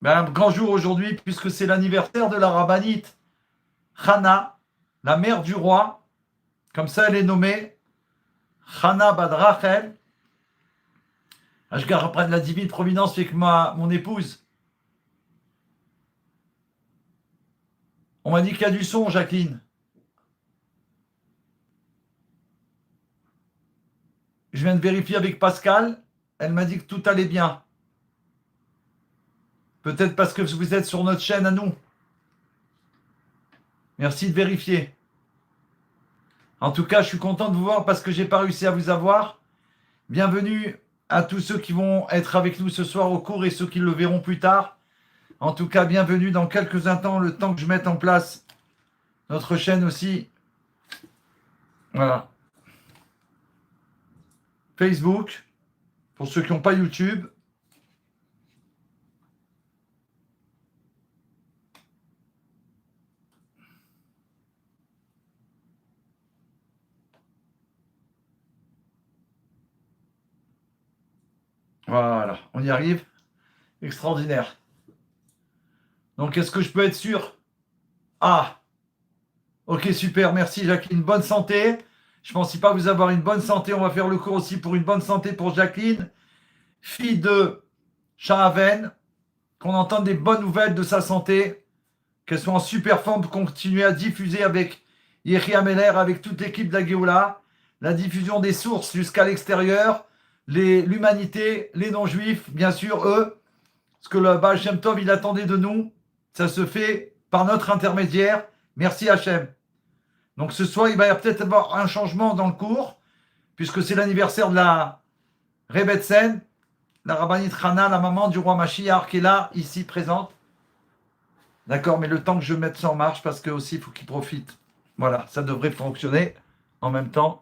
Un grand jour aujourd'hui, puisque c'est l'anniversaire de la rabbinite Chana, la mère du roi. Comme ça, elle est nommée Chana Bad Rachel. Je garde après de la divine providence avec mon épouse. On m'a dit qu'il y a du son, Jacqueline. Je viens de vérifier avec Pascal. Elle m'a dit que tout allait bien. Peut-être parce que vous êtes sur notre chaîne à nous. Merci de vérifier. En tout cas, je suis content de vous voir parce que je n'ai pas réussi à vous avoir. Bienvenue à tous ceux qui vont être avec nous ce soir au cours et ceux qui le verront plus tard. En tout cas, bienvenue dans quelques instants, le temps que je mette en place notre chaîne aussi. Voilà. Facebook, pour ceux qui n'ont pas YouTube. Voilà, on y arrive. Extraordinaire. Donc, est-ce que je peux être sûr? Ah, ok, super, merci Jacqueline. Bonne santé. Je ne pensais pas vous avoir une bonne santé. On va faire le cours aussi pour une bonne santé pour Jacqueline, fille de Shahaven, qu'on entende des bonnes nouvelles de sa santé, qu'elle soit en super forme pour continuer à diffuser avec Yehi Meller, avec toute l'équipe de la Géoula, la diffusion des sources jusqu'à l'extérieur, l'humanité, les non-juifs, bien sûr, eux, ce que le Baal Shem Tov, il attendait de nous, ça se fait par notre intermédiaire. Merci Hachem. Donc ce soir, il va y peut-être avoir un changement dans le cours, puisque c'est l'anniversaire de la Rebbetzin, la rabbinite Chana, la maman du roi Mashiach, qui est là, ici, présente. D'accord, mais le temps que je mette ça en marche, parce que aussi, il faut qu'il profite. Voilà, ça devrait fonctionner en même temps.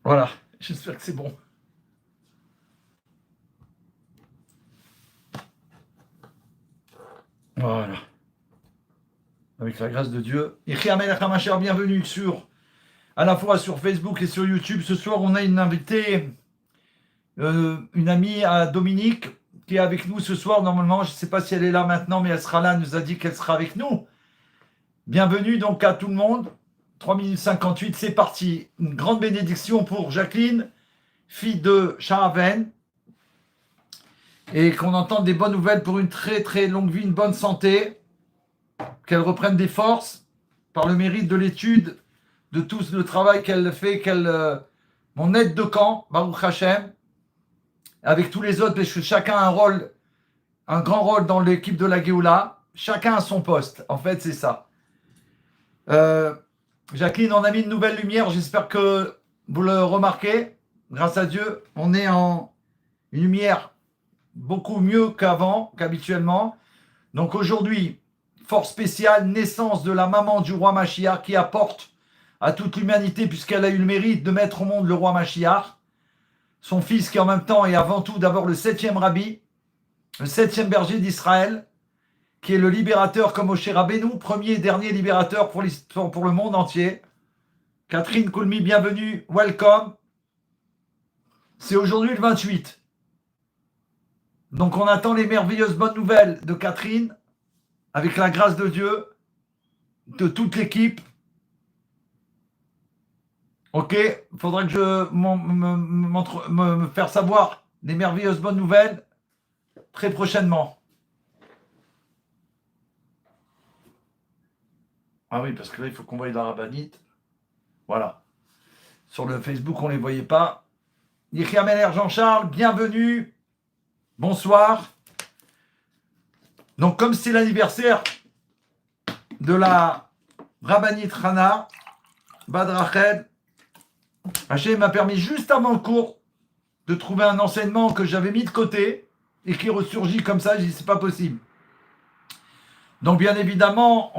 Voilà, j'espère que c'est bon. Voilà. Avec la grâce de Dieu. Bienvenue à la fois sur Facebook et sur YouTube. Ce soir, on a une invitée, une amie à Dominique, qui est avec nous ce soir. Normalement, je ne sais pas si elle est là maintenant, mais elle sera là. Elle nous a dit qu'elle sera avec nous. Bienvenue donc à tout le monde. 3 minutes 58, c'est parti. Une grande bénédiction pour Jacqueline, fille de Shahaven. Et qu'on entende des bonnes nouvelles pour une très très longue vie, une bonne santé. Qu'elle reprenne des forces par le mérite de l'étude, de tout le travail qu'elle fait, mon aide de camp, Baruch Hashem, avec tous les autres, parce que chacun a un rôle, un grand rôle dans l'équipe de la Géoula. Chacun a son poste. En fait, c'est ça. Jacqueline, on a mis une nouvelle lumière. J'espère que vous le remarquez. Grâce à Dieu, on est en une lumière beaucoup mieux qu'avant, qu'habituellement. Donc aujourd'hui, force spéciale, naissance de la maman du roi Mashiach qui apporte à toute l'humanité, puisqu'elle a eu le mérite de mettre au monde le roi Mashiach. Son fils qui en même temps est avant tout d'abord le 7e rabbi, le 7e berger d'Israël, qui est le libérateur comme Moshe Rabbeinu, premier et dernier libérateur pour le monde entier. Catherine Koulmi, bienvenue, welcome. C'est aujourd'hui le 28. Donc on attend les merveilleuses bonnes nouvelles de Catherine, avec la grâce de Dieu, de toute l'équipe. Ok, il faudra que je me faire savoir des merveilleuses bonnes nouvelles très prochainement. Ah oui, parce que là, il faut qu'on voie la rabbinite. Voilà. Sur le Facebook, on ne les voyait pas. Yehi Meller Jean-Charles, bienvenue. Bonsoir. Donc, comme c'est l'anniversaire de la rabbinite Chana, Bad Rachel, Hachem m'a permis juste avant le cours de trouver un enseignement que j'avais mis de côté et qui ressurgit comme ça. J'ai dit, c'est pas possible. Donc, bien évidemment,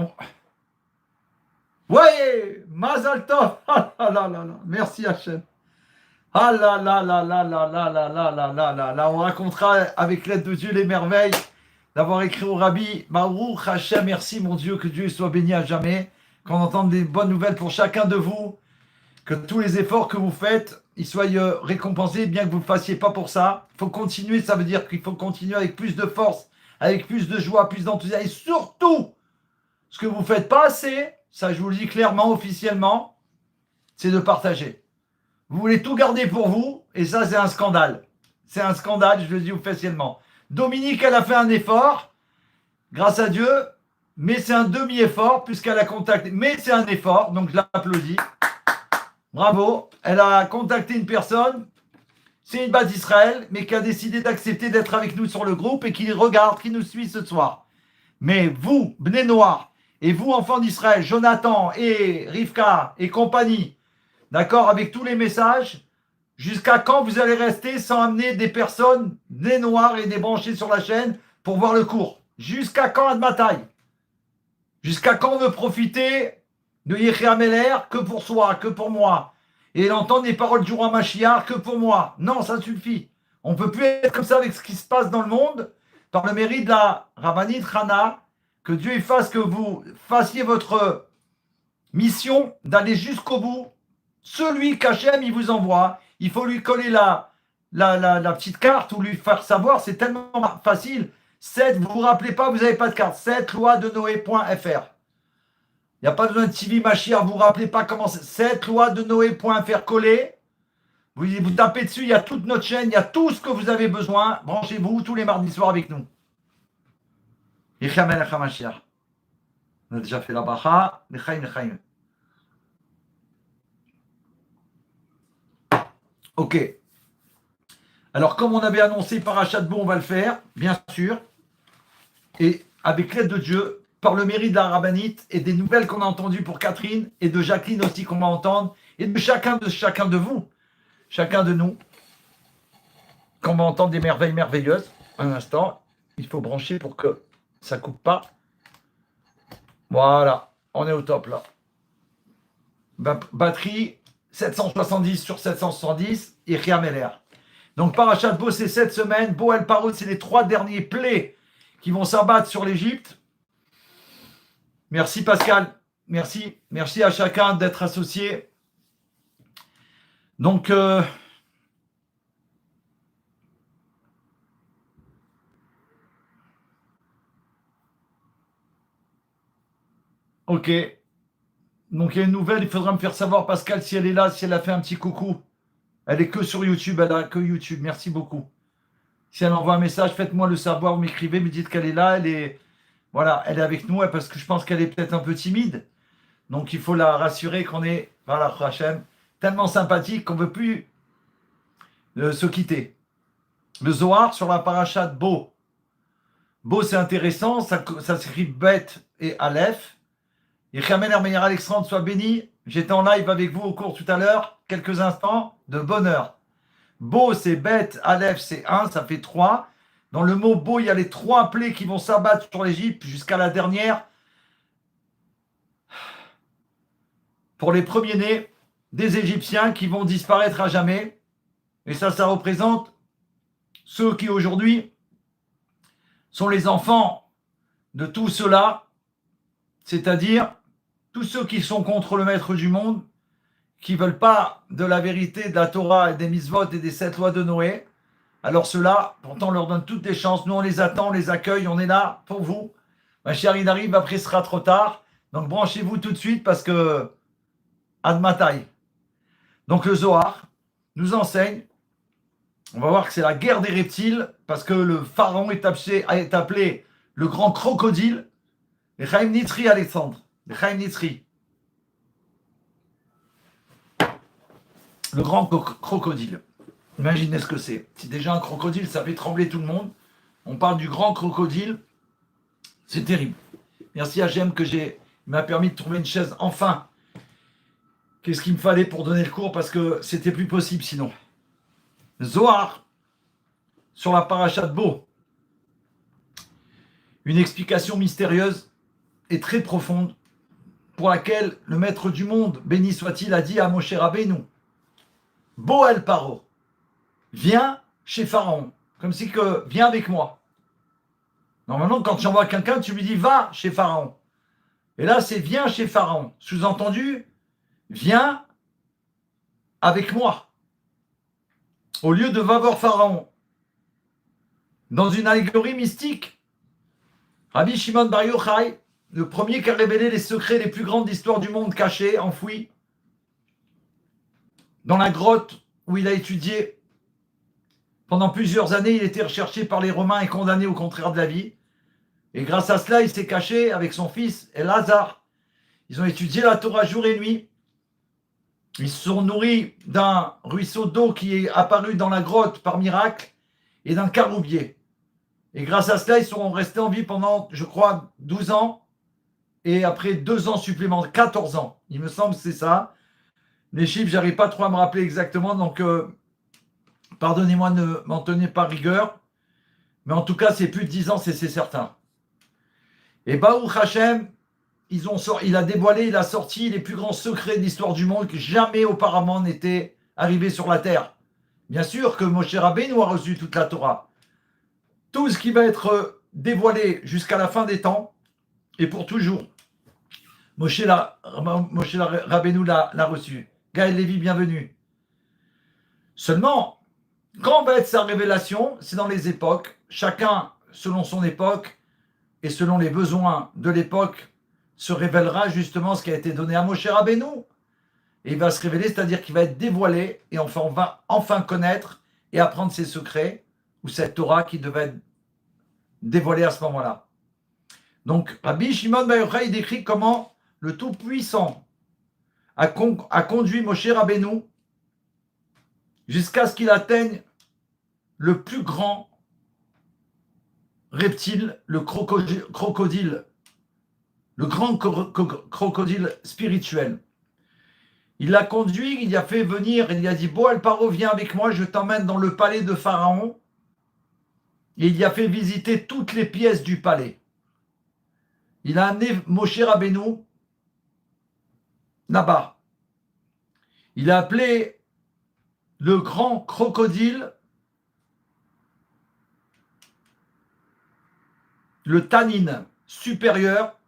ouais, Mazal Tov. Ah là là là là. Merci Hachem. Ah là là là là là là là là là là là là. On racontera avec l'aide de Dieu les merveilles d'avoir écrit au Rabbi Baruch Hachem. Merci mon Dieu, que Dieu soit béni à jamais. qu'on entende des bonnes nouvelles pour chacun de vous, que tous les efforts que vous faites, ils soient récompensés, bien que vous ne le fassiez pas pour ça. Il faut continuer, ça veut dire qu'il faut continuer avec plus de force, avec plus de joie, plus d'enthousiasme. Et surtout, ce que vous ne faites pas assez, ça je vous le dis clairement, officiellement, c'est de partager. Vous voulez tout garder pour vous, et ça c'est un scandale. C'est un scandale, je le dis officiellement. Dominique, elle a fait un effort, grâce à Dieu, mais c'est un demi-effort, puisqu'elle a contacté. Mais c'est un effort, donc je l'applaudis. Bravo. Elle a contacté une personne, c'est une base d'Israël, mais qui a décidé d'accepter d'être avec nous sur le groupe et qui regarde, qui nous suit ce soir. Mais vous, Bnei Noir, et vous, enfants d'Israël, Jonathan et Rivka et compagnie, d'accord, avec tous les messages, jusqu'à quand vous allez rester sans amener des personnes Bnei Noirs et des branchés sur la chaîne pour voir le cours? Jusqu'à quand, Admataï? Jusqu'à quand on veut profiter de Yechia Meller que pour soi, que pour moi, et d'entendre les paroles du roi Mashiach que pour moi? Non, ça suffit. On ne peut plus être comme ça avec ce qui se passe dans le monde, par le mérite de la Rabbanit Hana, que Dieu fasse que vous fassiez votre mission d'aller jusqu'au bout. Celui qu'Hachem il vous envoie, il faut lui coller la petite carte ou lui faire savoir, c'est tellement facile. 7, vous ne vous rappelez pas, vous n'avez pas de carte. 7 loi de Noé.fr. Il n'y a pas besoin de TV Mashiach, vous ne vous rappelez pas comment c'est. 7 loi de Noé.fr collé. Vous tapez dessus, il y a toute notre chaîne, il y a tout ce que vous avez besoin. Branchez-vous tous les mardis soirs avec nous. Yechia Melech HaMashiach. On a déjà fait la bracha. L'chaim, l'chaim. Ok. Alors, comme on avait annoncé Parashat Bo, on va le faire, bien sûr. Et avec l'aide de Dieu, par le mérite de la rabbinite et des nouvelles qu'on a entendues pour Catherine et de Jacqueline aussi qu'on va entendre, et de chacun de vous, chacun de nous, qu'on va entendre des merveilles merveilleuses. Un instant, il faut brancher pour que ça ne coupe pas. Voilà, on est au top là. Batterie 770 sur 770, Yechia Meller. Donc Parashat Bo, c'est cette semaine. Bo El Parot, c'est les 3 derniers plaies qui vont s'abattre sur l'Égypte. Merci Pascal, merci. Merci à chacun d'être associé. Donc, ok. Donc il y a une nouvelle, il faudra me faire savoir Pascal si elle est là, si elle a fait un petit coucou. Elle est que sur YouTube, elle a que YouTube. Merci beaucoup. Si elle envoie un message, faites-moi le savoir, vous m'écrivez, me dites qu'elle est là, elle est avec nous, parce que je pense qu'elle est peut-être un peu timide. Donc il faut la rassurer qu'on est, voilà, Hachem, tellement sympathique qu'on ne veut plus se quitter. Le Zohar sur la parashat Bo. Bo, c'est intéressant, ça s'écrit bête et Aleph. Et Khamen Meir Alexandre soit béni. J'étais en live avec vous au cours tout à l'heure, quelques instants de bonheur. Bo, c'est bête, Aleph, c'est 1, ça fait 3. Dans le mot Bo, il y a les 3 plaies qui vont s'abattre sur l'Égypte jusqu'à la dernière. Pour les premiers-nés des Égyptiens qui vont disparaître à jamais. Et ça représente ceux qui aujourd'hui sont les enfants de tout cela, c'est-à-dire tous ceux qui sont contre le maître du monde, qui ne veulent pas de la vérité, de la Torah et des mitzvot et des 7 lois de Noé. Alors ceux-là, pourtant, on leur donne toutes les chances. Nous, on les attend, on les accueille, on est là pour vous. Ma chère, il arrive, après, ce sera trop tard. Donc, branchez-vous tout de suite parce que Admataï. Donc, le Zohar nous enseigne. On va voir que c'est la guerre des reptiles parce que le pharaon est appelé le grand crocodile. Et Chaim Nitzri, Alexandre. Chaim Nitzri. Le grand crocodile. Imaginez ce que c'est. Si déjà un crocodile, ça fait trembler tout le monde. On parle du grand crocodile. C'est terrible. Merci à Jem il m'a permis de trouver une chaise enfin. Qu'est-ce qu'il me fallait pour donner le cours parce que c'était plus possible sinon. Zohar sur la parashat Bo. Une explication mystérieuse et très profonde pour laquelle le maître du monde, béni soit-il, a dit à Moshe Rabbeinu, Bo El Paro, viens chez Pharaon, comme si que viens avec moi. Normalement, quand tu envoies quelqu'un, tu lui dis va chez Pharaon. Et là, c'est viens chez Pharaon. Sous-entendu, viens avec moi. Au lieu de va voir Pharaon. Dans une allégorie mystique, Rabbi Shimon Bar Yochai, le premier qui a révélé les secrets les plus grands de l'histoire du monde cachés, enfouis, dans la grotte où il a étudié pendant plusieurs années, il était recherché par les Romains et condamné au contraire de la vie. Et grâce à cela, il s'est caché avec son fils Elazar. Ils ont étudié la Torah jour et nuit. Ils se sont nourris d'un ruisseau d'eau qui est apparu dans la grotte par miracle et d'un caroubier. Et grâce à cela, ils sont restés en vie pendant, je crois, 12 ans. Et après 2 ans supplémentaires, 14 ans. Il me semble que c'est ça. Les chiffres, j'arrive pas trop à me rappeler exactement. Donc, pardonnez-moi de ne m'en tenir pas rigueur. Mais en tout cas, c'est plus de 10 ans, c'est certain. Et Baruch Hashem, il a dévoilé, il a sorti les plus grands secrets de l'histoire du monde que jamais auparavant n'étaient arrivés sur la terre. Bien sûr que Moshe Rabbeinu a reçu toute la Torah. Tout ce qui va être dévoilé jusqu'à la fin des temps et pour toujours. Moshe Rabbeinu l'a reçu. Gaël Lévy, bienvenue. Seulement, quand va être sa révélation, c'est dans les époques. Chacun, selon son époque et selon les besoins de l'époque, se révélera justement ce qui a été donné à Moshe Rabbeinu. Et il va se révéler, c'est-à-dire qu'il va être dévoilé et on va enfin connaître et apprendre ses secrets ou cette Torah qui devait être dévoilée à ce moment-là. Donc, Rabbi Shimon Bar Yochai décrit comment le Tout-Puissant a conduit Moshe Rabbeinu jusqu'à ce qu'il atteigne le plus grand reptile, le crocodile, le grand crocodile spirituel. Il l'a conduit, il a fait venir, il a dit, Boal Paro, viens avec moi, je t'emmène dans le palais de Pharaon. Et il y a fait visiter toutes les pièces du palais. Il a amené Moshe Rabbeinu là-bas. Il a appelé le grand crocodile le tanin supérieur.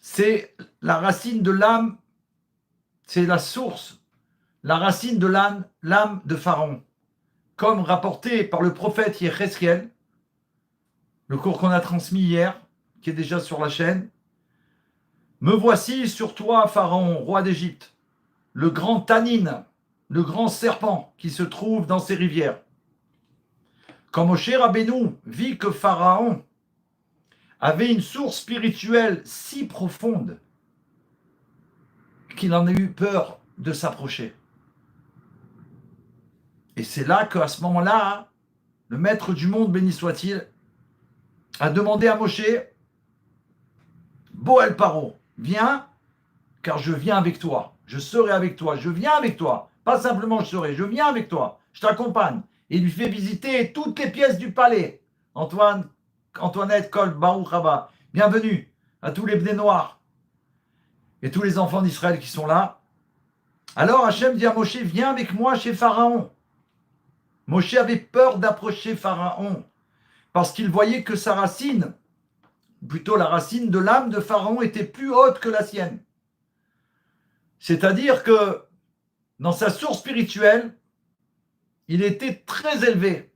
C'est la racine de l'âme, c'est la source, la racine de l'âme de Pharaon. Comme rapporté par le prophète Yecheskel, le cours qu'on a transmis hier, qui est déjà sur la chaîne. Me voici sur toi, Pharaon, roi d'Égypte, le grand tanin, le grand serpent qui se trouve dans ces rivières. Quand Moshe Rabbeinu vit que Pharaon avait une source spirituelle si profonde qu'il en a eu peur de s'approcher. Et c'est là qu'à ce moment-là, le maître du monde, béni soit-il, a demandé à Moshe, Boel Paro, viens, car je viens avec toi, je serai avec toi, je viens avec toi, pas simplement je viens avec toi, je t'accompagne. Et il lui fait visiter toutes les pièces du palais. Antoinette, Kolb, Baruch Haba, bienvenue à tous les bnei noirs et tous les enfants d'Israël qui sont là. Alors Hachem dit à Moshe, viens avec moi chez Pharaon. Moshe avait peur d'approcher Pharaon parce qu'il voyait que sa racine, plutôt la racine de l'âme de Pharaon, était plus haute que la sienne. C'est-à-dire que dans sa source spirituelle, il était très élevé,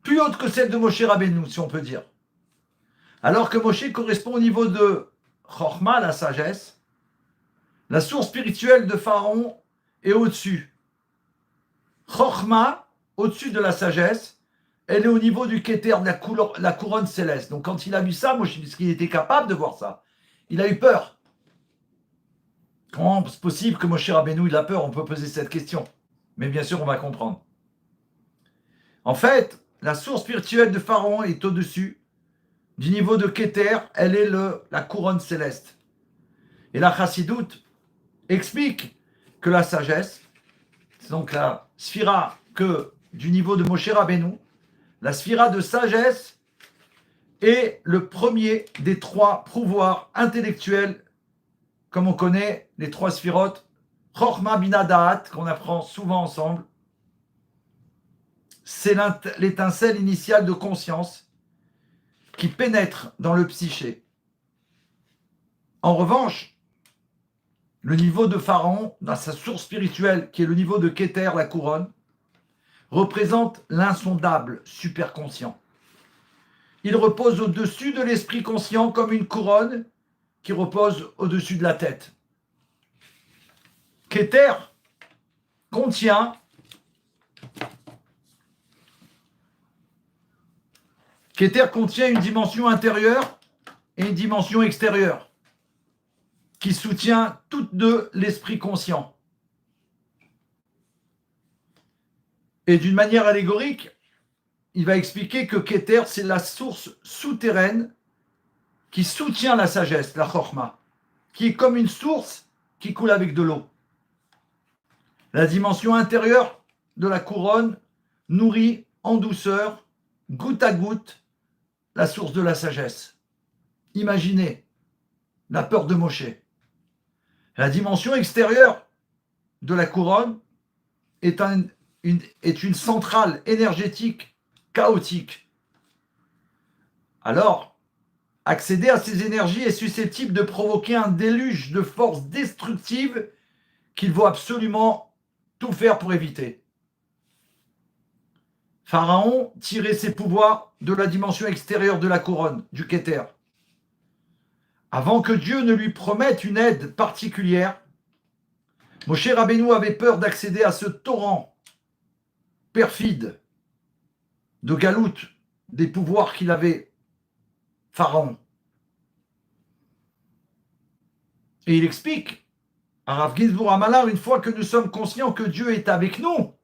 plus haute que celle de Moshe Rabbeinu, si on peut dire. Alors que Moshe correspond au niveau de Chochma, la sagesse, la source spirituelle de Pharaon est au-dessus. Chochma, au-dessus de la sagesse, elle est au niveau du Keter, de la couronne céleste. Donc quand il a vu ça, Moshe, parce qu'il était capable de voir ça, il a eu peur. Comment c'est possible que Moshe Rabbeinu il a peur? On peut poser cette question. Mais bien sûr, on va comprendre. En fait, la source spirituelle de Pharaon est au-dessus du niveau de Keter, elle est la couronne céleste. Et la Chassidoute explique que la sagesse, c'est donc la sphira que du niveau de Moshe Rabbeinu, la sphira de sagesse est le premier des 3 pouvoirs intellectuels, comme on connaît les 3 sphirotes, Chochma Bina Da'at, qu'on apprend souvent ensemble. C'est l'étincelle initiale de conscience qui pénètre dans le psyché. En revanche, le niveau de Pharaon, dans sa source spirituelle, qui est le niveau de Kéter, la couronne, représente l'insondable superconscient. Il repose au-dessus de l'esprit conscient comme une couronne qui repose au-dessus de la tête. Kéter contient une dimension intérieure et une dimension extérieure qui soutient toutes deux l'esprit conscient. Et d'une manière allégorique, il va expliquer que Kéter, c'est la source souterraine qui soutient la sagesse, la chorma, qui est comme une source qui coule avec de l'eau. La dimension intérieure de la couronne nourrit en douceur, goutte à goutte, la source de la sagesse. Imaginez la peur de Moshe. La dimension extérieure de la couronne est une centrale énergétique chaotique. Alors, accéder à ces énergies est susceptible de provoquer un déluge de forces destructives qu'il faut absolument tout faire pour éviter. Pharaon tirait ses pouvoirs de la dimension extérieure de la couronne, du Kéter. Avant que Dieu ne lui promette une aide particulière, Moshe Rabbeinu avait peur d'accéder à ce torrent perfide de galoute des pouvoirs qu'il avait, Pharaon. Et il explique à Rav Ginsburg Amalar, une fois que nous sommes conscients que Dieu est avec nous,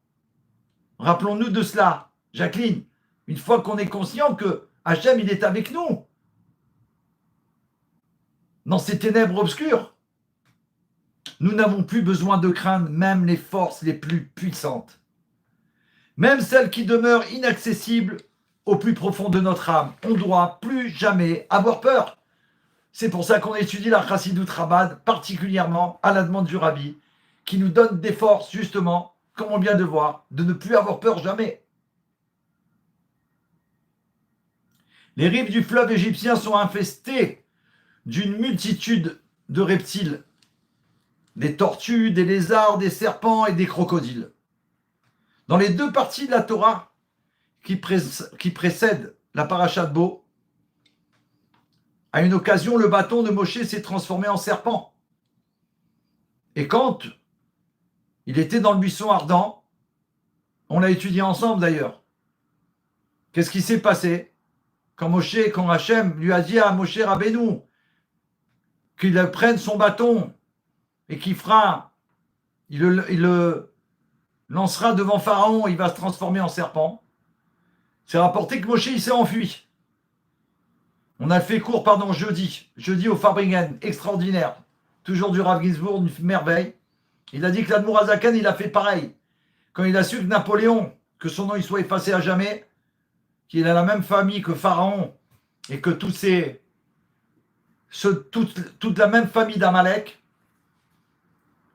rappelons-nous de cela, Jacqueline, une fois qu'on est conscient que Hachem, il est avec nous, dans ces ténèbres obscures, nous n'avons plus besoin de craindre même les forces les plus puissantes, même celles qui demeurent inaccessibles au plus profond de notre âme. On ne doit plus jamais avoir peur. C'est pour ça qu'on étudie la Chassidut Chabad, particulièrement à la demande du Rabbi, qui nous donne des forces, justement, comme on vient de voir, de ne plus avoir peur jamais. Les rives du fleuve égyptien sont infestées d'une multitude de reptiles, des tortues, des lézards, des serpents et des crocodiles. Dans les deux parties de la Torah qui précèdent la paracha de Bo, à une occasion, le bâton de Moshe s'est transformé en serpent. Et quand il était dans le buisson ardent, on l'a étudié ensemble d'ailleurs. Qu'est-ce qui s'est passé quand Hachem lui a dit à Moshe Rabbeinu qu'il prenne son bâton et qu'il il le lancera devant Pharaon, il va se transformer en serpent. C'est rapporté que Moshe il s'est enfui. On a fait cours, jeudi au Farbringen, extraordinaire. Toujours du Rav Ginsburg, une merveille. Il a dit que l'Admour Azakan, il a fait pareil. Quand il a su que Napoléon, que son nom il soit effacé à jamais, qu'il a la même famille que Pharaon, et que toute la même famille d'Amalek,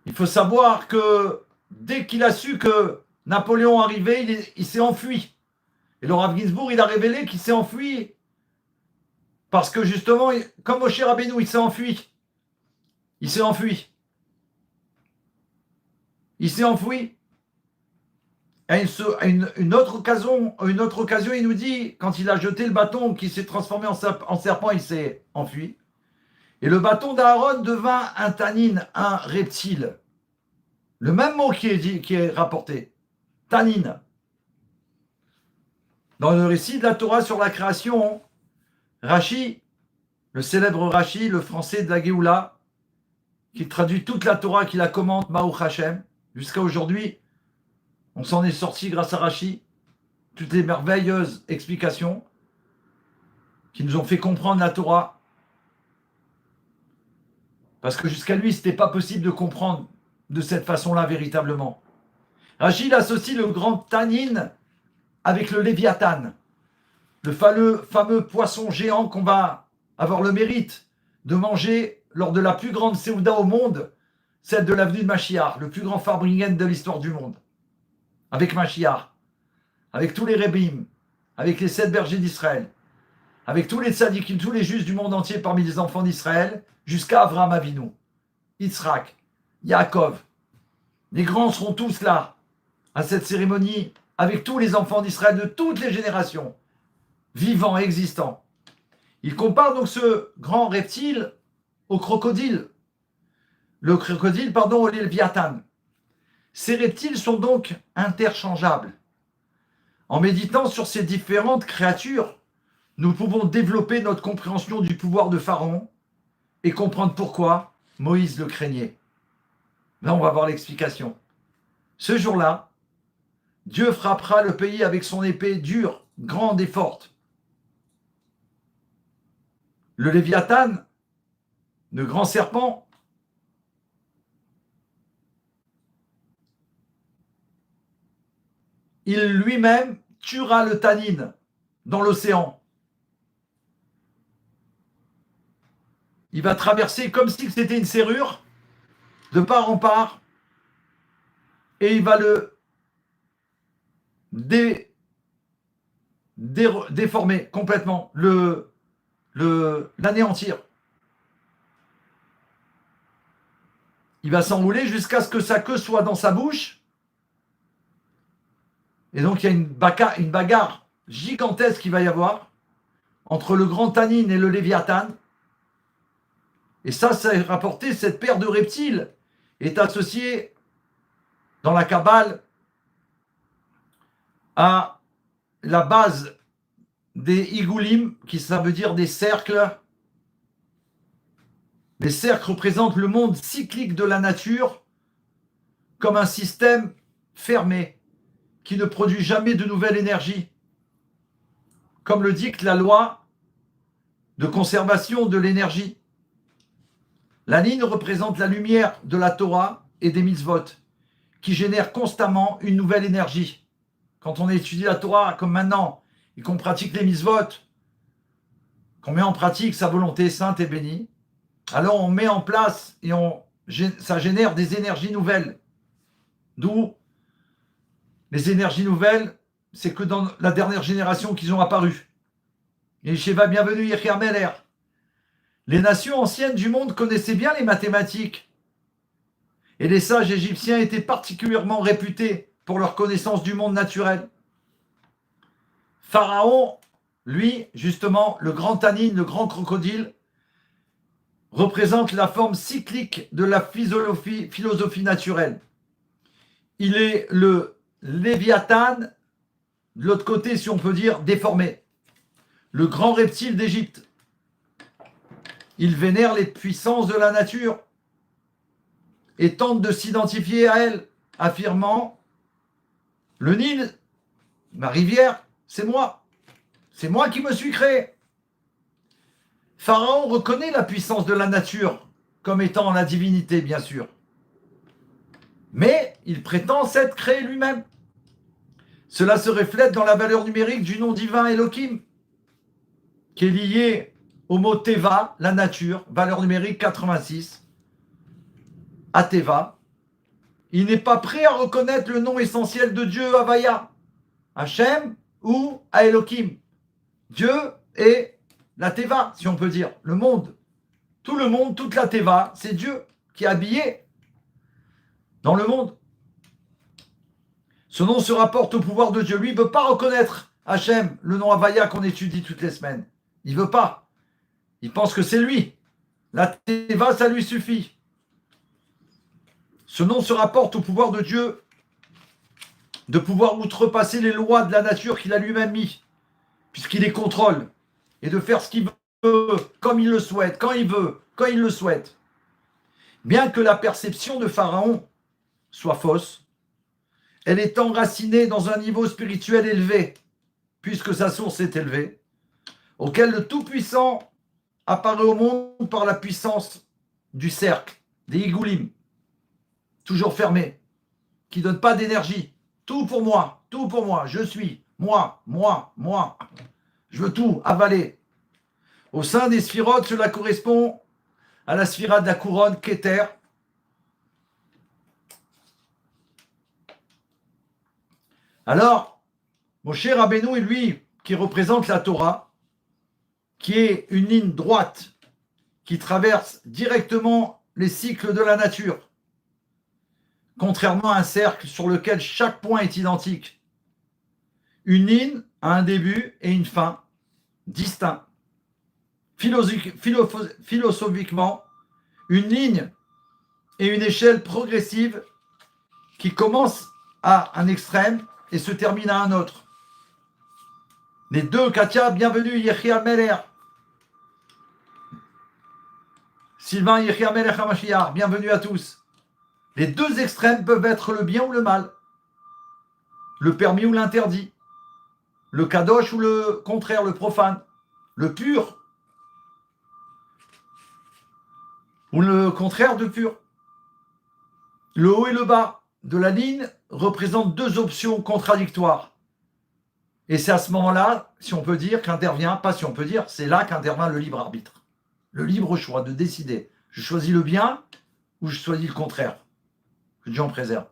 il faut savoir que dès qu'il a su que Napoléon arrivait, il s'est enfui. Et le Rav Ginsburg, il a révélé qu'il s'est enfui parce que justement, comme Moshe Rabbeinu, il s'est enfui. Il s'est enfui. Il s'est enfui. À une autre occasion, il nous dit, quand il a jeté le bâton qui s'est transformé en serpent, il s'est enfui. Et le bâton d'Aaron devint un tannin, un reptile. Le même mot qui est rapporté. Tannin. Dans le récit de la Torah sur la création, Rashi, le célèbre Rashi, le français de la Géoula, qui traduit toute la Torah, qui la commente, Baruch Hashem, jusqu'à aujourd'hui, on s'en est sorti grâce à Rashi, toutes les merveilleuses explications qui nous ont fait comprendre la Torah. Parce que jusqu'à lui, ce n'était pas possible de comprendre de cette façon-là véritablement. Rashi associe le grand Tanin avec le Léviathan, le fameux poisson géant qu'on va avoir le mérite de manger lors de la plus grande Séouda au monde, celle de l'avenue de Mashiach, le plus grand Farbringen de l'histoire du monde. Avec Mashiach, avec tous les Rébim, avec les 7 bergers d'Israël. avec tous les tzadikim, tous les justes du monde entier parmi les enfants d'Israël, jusqu'à Avraham Avinu, Yitzhak, Yaakov. Les grands seront tous là, à cette cérémonie, avec tous les enfants d'Israël de toutes les générations, vivants et existants. Il compare donc ce grand reptile au crocodile. Le crocodile, pardon, au léviathan. Ces reptiles sont donc interchangeables. En méditant sur ces différentes créatures, nous pouvons développer notre compréhension du pouvoir de Pharaon et comprendre pourquoi Moïse le craignait. Là, on va voir l'explication. Ce jour-là, Dieu frappera le pays avec son épée dure, grande et forte. Le léviathan, le grand serpent, il lui-même tuera le tannin dans l'océan. Il va traverser comme si c'était une serrure, de part en part, et il va le déformer complètement, l'anéantir. Il va s'enrouler jusqu'à ce que sa queue soit dans sa bouche. Et donc, il y a une bagarre gigantesque qui va y avoir entre le grand tannin et le léviathan. Et ça, c'est rapporté, cette paire de reptiles est associée dans la Kabbale à la base des igoulim, qui ça veut dire des cercles. Les cercles représentent le monde cyclique de la nature comme un système fermé qui ne produit jamais de nouvelle énergie, comme le dicte la loi de conservation de l'énergie. La ligne représente la lumière de la Torah et des mitzvot, qui génèrent constamment une nouvelle énergie. Quand on étudie la Torah, comme maintenant, et qu'on pratique les mitzvot, qu'on met en pratique sa volonté sainte et bénie, alors on met en place et ça génère des énergies nouvelles. D'où les énergies nouvelles, c'est que dans la dernière génération qu'ils ont apparu. Et Sheva, bienvenue, Yechia Meler. Les nations anciennes du monde connaissaient bien les mathématiques. Et les sages égyptiens étaient particulièrement réputés pour leur connaissance du monde naturel. Pharaon, lui, justement, le grand tannin, le grand crocodile, représente la forme cyclique de la philosophie naturelle. Il est le léviathan, de l'autre côté, si on peut dire, déformé. Le grand reptile d'Égypte. Il vénère les puissances de la nature et tente de s'identifier à elle, affirmant « Le Nil, ma rivière, c'est moi. C'est moi qui me suis créé. » Pharaon reconnaît la puissance de la nature comme étant la divinité, bien sûr. Mais il prétend s'être créé lui-même. Cela se reflète dans la valeur numérique du nom divin Elohim, qui est lié au mot Teva, la nature, valeur numérique 86, à Teva. Il n'est pas prêt à reconnaître le nom essentiel de Dieu, Havaya, Hachem ou à Elohim. Dieu est la Teva, si on peut dire, le monde. Tout le monde, toute la Teva, c'est Dieu qui est habillé dans le monde. Ce nom se rapporte au pouvoir de Dieu. Lui, il ne veut pas reconnaître Hachem, le nom Havaya qu'on étudie toutes les semaines. Il ne veut pas. Il pense que c'est lui. La Teva, ça lui suffit. Ce nom se rapporte au pouvoir de Dieu de pouvoir outrepasser les lois de la nature qu'il a lui-même mis, puisqu'il les contrôle, et de faire ce qu'il veut, comme il le souhaite, quand il veut, quand il le souhaite. Bien que la perception de Pharaon soit fausse, elle est enracinée dans un niveau spirituel élevé, puisque sa source est élevée, auquel le Tout-Puissant apparaît au monde par la puissance du cercle, des igoulim, toujours fermés, qui ne donnent pas d'énergie. Tout pour moi, je suis, moi. Je veux tout avaler. Au sein des sphirotes, cela correspond à la sphira de la couronne Keter. Alors, Moshe Rabbeinu, lui, qui représente la Torah, qui est une ligne droite qui traverse directement les cycles de la nature, contrairement à un cercle sur lequel chaque point est identique. Une ligne a un début et une fin distincts. Philosophiquement, une ligne est une échelle progressive qui commence à un extrême et se termine à un autre. Les deux, Katia, bienvenue, Yechia Meler. Sylvain, Yechia Meler Hamashiach, bienvenue à tous. Les deux extrêmes peuvent être le bien ou le mal, le permis ou l'interdit, le kadosh ou le contraire, le profane, le pur ou le contraire de pur. Le haut et le bas de la ligne représentent deux options contradictoires. Et c'est à ce moment-là, si on peut dire, qu'intervient, pas si on peut dire, c'est là qu'intervient le libre arbitre. Le libre choix de décider. Je choisis le bien ou je choisis le contraire. Que Dieu en préserve.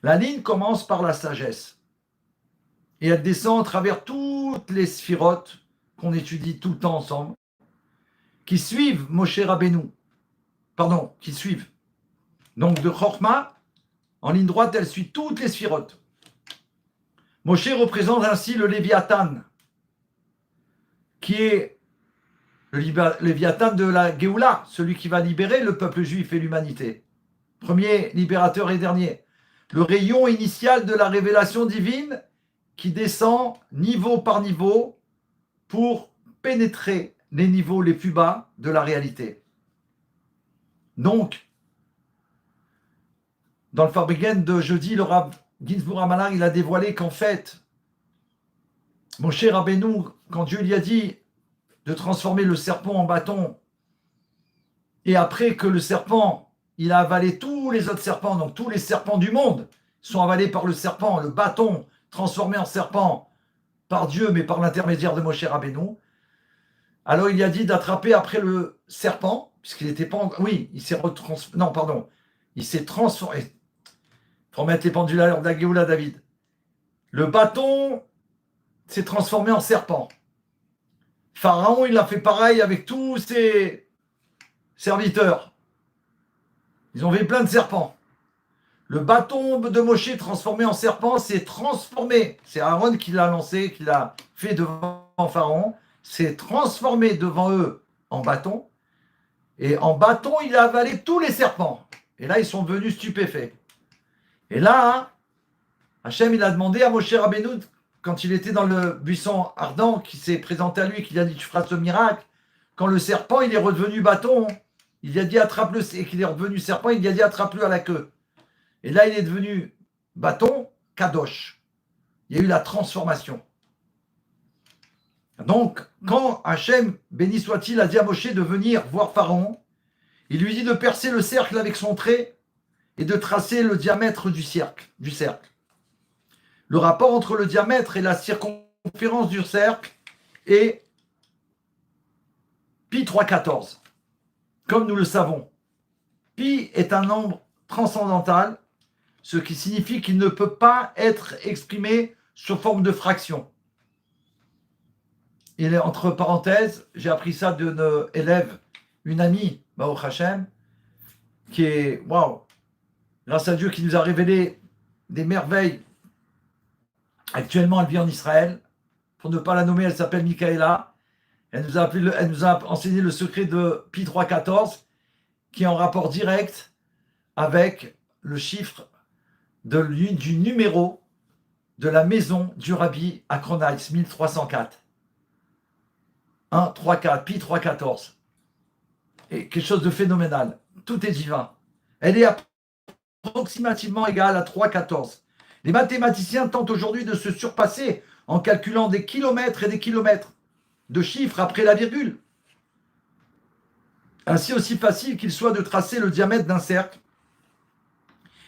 La ligne commence par la sagesse. Et elle descend à travers toutes les sphirotes qu'on étudie tout le temps ensemble, qui suivent Moshe Rabbeinu. Pardon, qui suivent. Donc de Chorma, en ligne droite, elle suit toutes les sphirotes. Moshe représente ainsi le Léviathan, qui est le Léviathan de la Géoula, celui qui va libérer le peuple juif et l'humanité. Premier libérateur et dernier. Le rayon initial de la révélation divine qui descend niveau par niveau pour pénétrer les niveaux les plus bas de la réalité. Donc, dans le Farbrengen de jeudi, le Rav Ginsburg Amalar, il a dévoilé qu'en fait, Moshe Rabbeinu, quand Dieu lui a dit de transformer le serpent en bâton, et après que le serpent, il a avalé tous les autres serpents, donc tous les serpents du monde sont avalés par le serpent, le bâton transformé en serpent par Dieu, mais par l'intermédiaire de Moshe Rabbeinu. Alors il a dit d'attraper après le serpent, puisqu'il n'était pas... Oui, il s'est Non, pardon. Il s'est transformé... Il faut remettre les pendules à l'heure de la Géoula, David. Le bâton s'est transformé en serpent. Pharaon, il a fait pareil avec tous ses serviteurs. Ils ont fait plein de serpents. Le bâton de Moshe transformé en serpent s'est transformé. C'est Aaron qui l'a lancé, qui l'a fait devant Pharaon. S'est transformé devant eux en bâton. Et en bâton, il a avalé tous les serpents. Et là, ils sont venus stupéfaits. Et là, Hachem, il a demandé à Moshe Rabbeinu, quand il était dans le buisson ardent, qui s'est présenté à lui, qu'il a dit, tu feras ce miracle. Quand le serpent, il est redevenu bâton, il a dit, attrape-le, et qu'il est redevenu serpent, il a dit, attrape-le à la queue. Et là, il est devenu bâton, kadosh. Il y a eu la transformation. Donc, quand Hachem, béni soit-il, a dit à Moshe de venir voir Pharaon, il lui dit de percer le cercle avec son trait et de tracer le diamètre du cercle. Le rapport entre le diamètre et la circonférence du cercle est pi 314, comme nous le savons. Pi est un nombre transcendantal, ce qui signifie qu'il ne peut pas être exprimé sous forme de fraction. Il est entre parenthèses, j'ai appris ça d'une élève, une amie, Baruch Hashem, qui est, waouh, grâce à Dieu qui nous a révélé des merveilles. Actuellement, elle vit en Israël. Pour ne pas la nommer, elle s'appelle Michaela. Elle nous a enseigné le secret de Pi 314, qui est en rapport direct avec le chiffre du numéro de la maison du Rabbi à Kronheitz, 1304. 1, 3, 4, Pi 314. Et quelque chose de phénoménal. Tout est divin. Elle est approximativement égale à 3,14. Les mathématiciens tentent aujourd'hui de se surpasser en calculant des kilomètres et des kilomètres de chiffres après la virgule. Ainsi aussi facile qu'il soit de tracer le diamètre d'un cercle.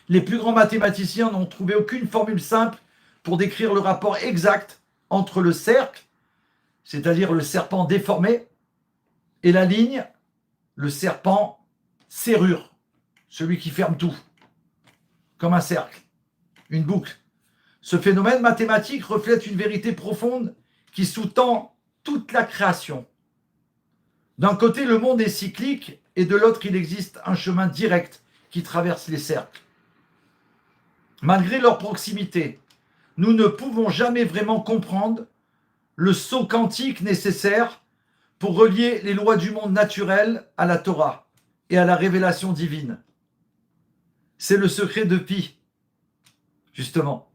Les plus grands mathématiciens n'ont trouvé aucune formule simple pour décrire le rapport exact entre le cercle, c'est-à-dire le serpent déformé, et la ligne, le serpent serrure, celui qui ferme tout, comme un cercle, une boucle. Ce phénomène mathématique reflète une vérité profonde qui sous-tend toute la création. D'un côté, le monde est cyclique et de l'autre, il existe un chemin direct qui traverse les cercles. Malgré leur proximité, nous ne pouvons jamais vraiment comprendre le saut quantique nécessaire pour relier les lois du monde naturel à la Torah et à la révélation divine. C'est le secret de Pi, justement.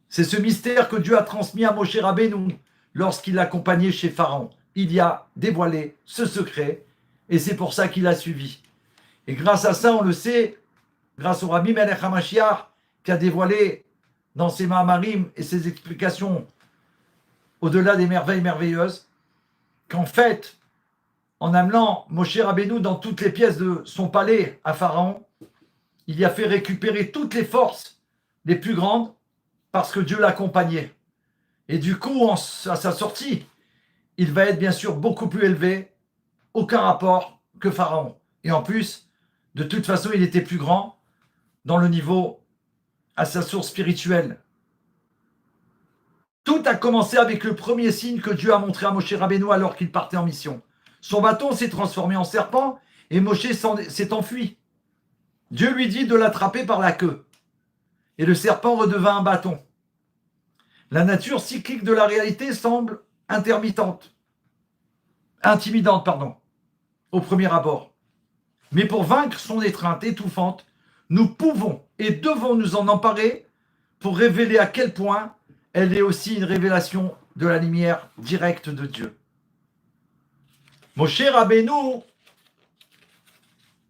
C'est ce mystère que Dieu a transmis à Moshe Rabbeinu lorsqu'il l'accompagnait chez Pharaon. Il y a dévoilé ce secret et c'est pour ça qu'il a suivi. Et grâce à ça, on le sait, grâce au Rabbi Melech HaMashiach qui a dévoilé dans ses Mahamarim et ses explications au-delà des merveilles merveilleuses, qu'en fait, en amenant Moshe Rabbeinu dans toutes les pièces de son palais à Pharaon, il y a fait récupérer toutes les forces les plus grandes parce que Dieu l'accompagnait. Et du coup, à sa sortie, il va être bien sûr beaucoup plus élevé, aucun rapport que Pharaon. Et en plus, de toute façon, il était plus grand dans le niveau à sa source spirituelle. Tout a commencé avec le premier signe que Dieu a montré à Moshe Rabbeinu alors qu'il partait en mission. Son bâton s'est transformé en serpent et Moshe s'est enfui. Dieu lui dit de l'attraper par la queue. Et le serpent redevint un bâton. La nature cyclique de la réalité semble intimidante, au premier abord. Mais pour vaincre son étreinte étouffante, nous pouvons et devons nous en emparer pour révéler à quel point elle est aussi une révélation de la lumière directe de Dieu. Moshe Rabbeinu,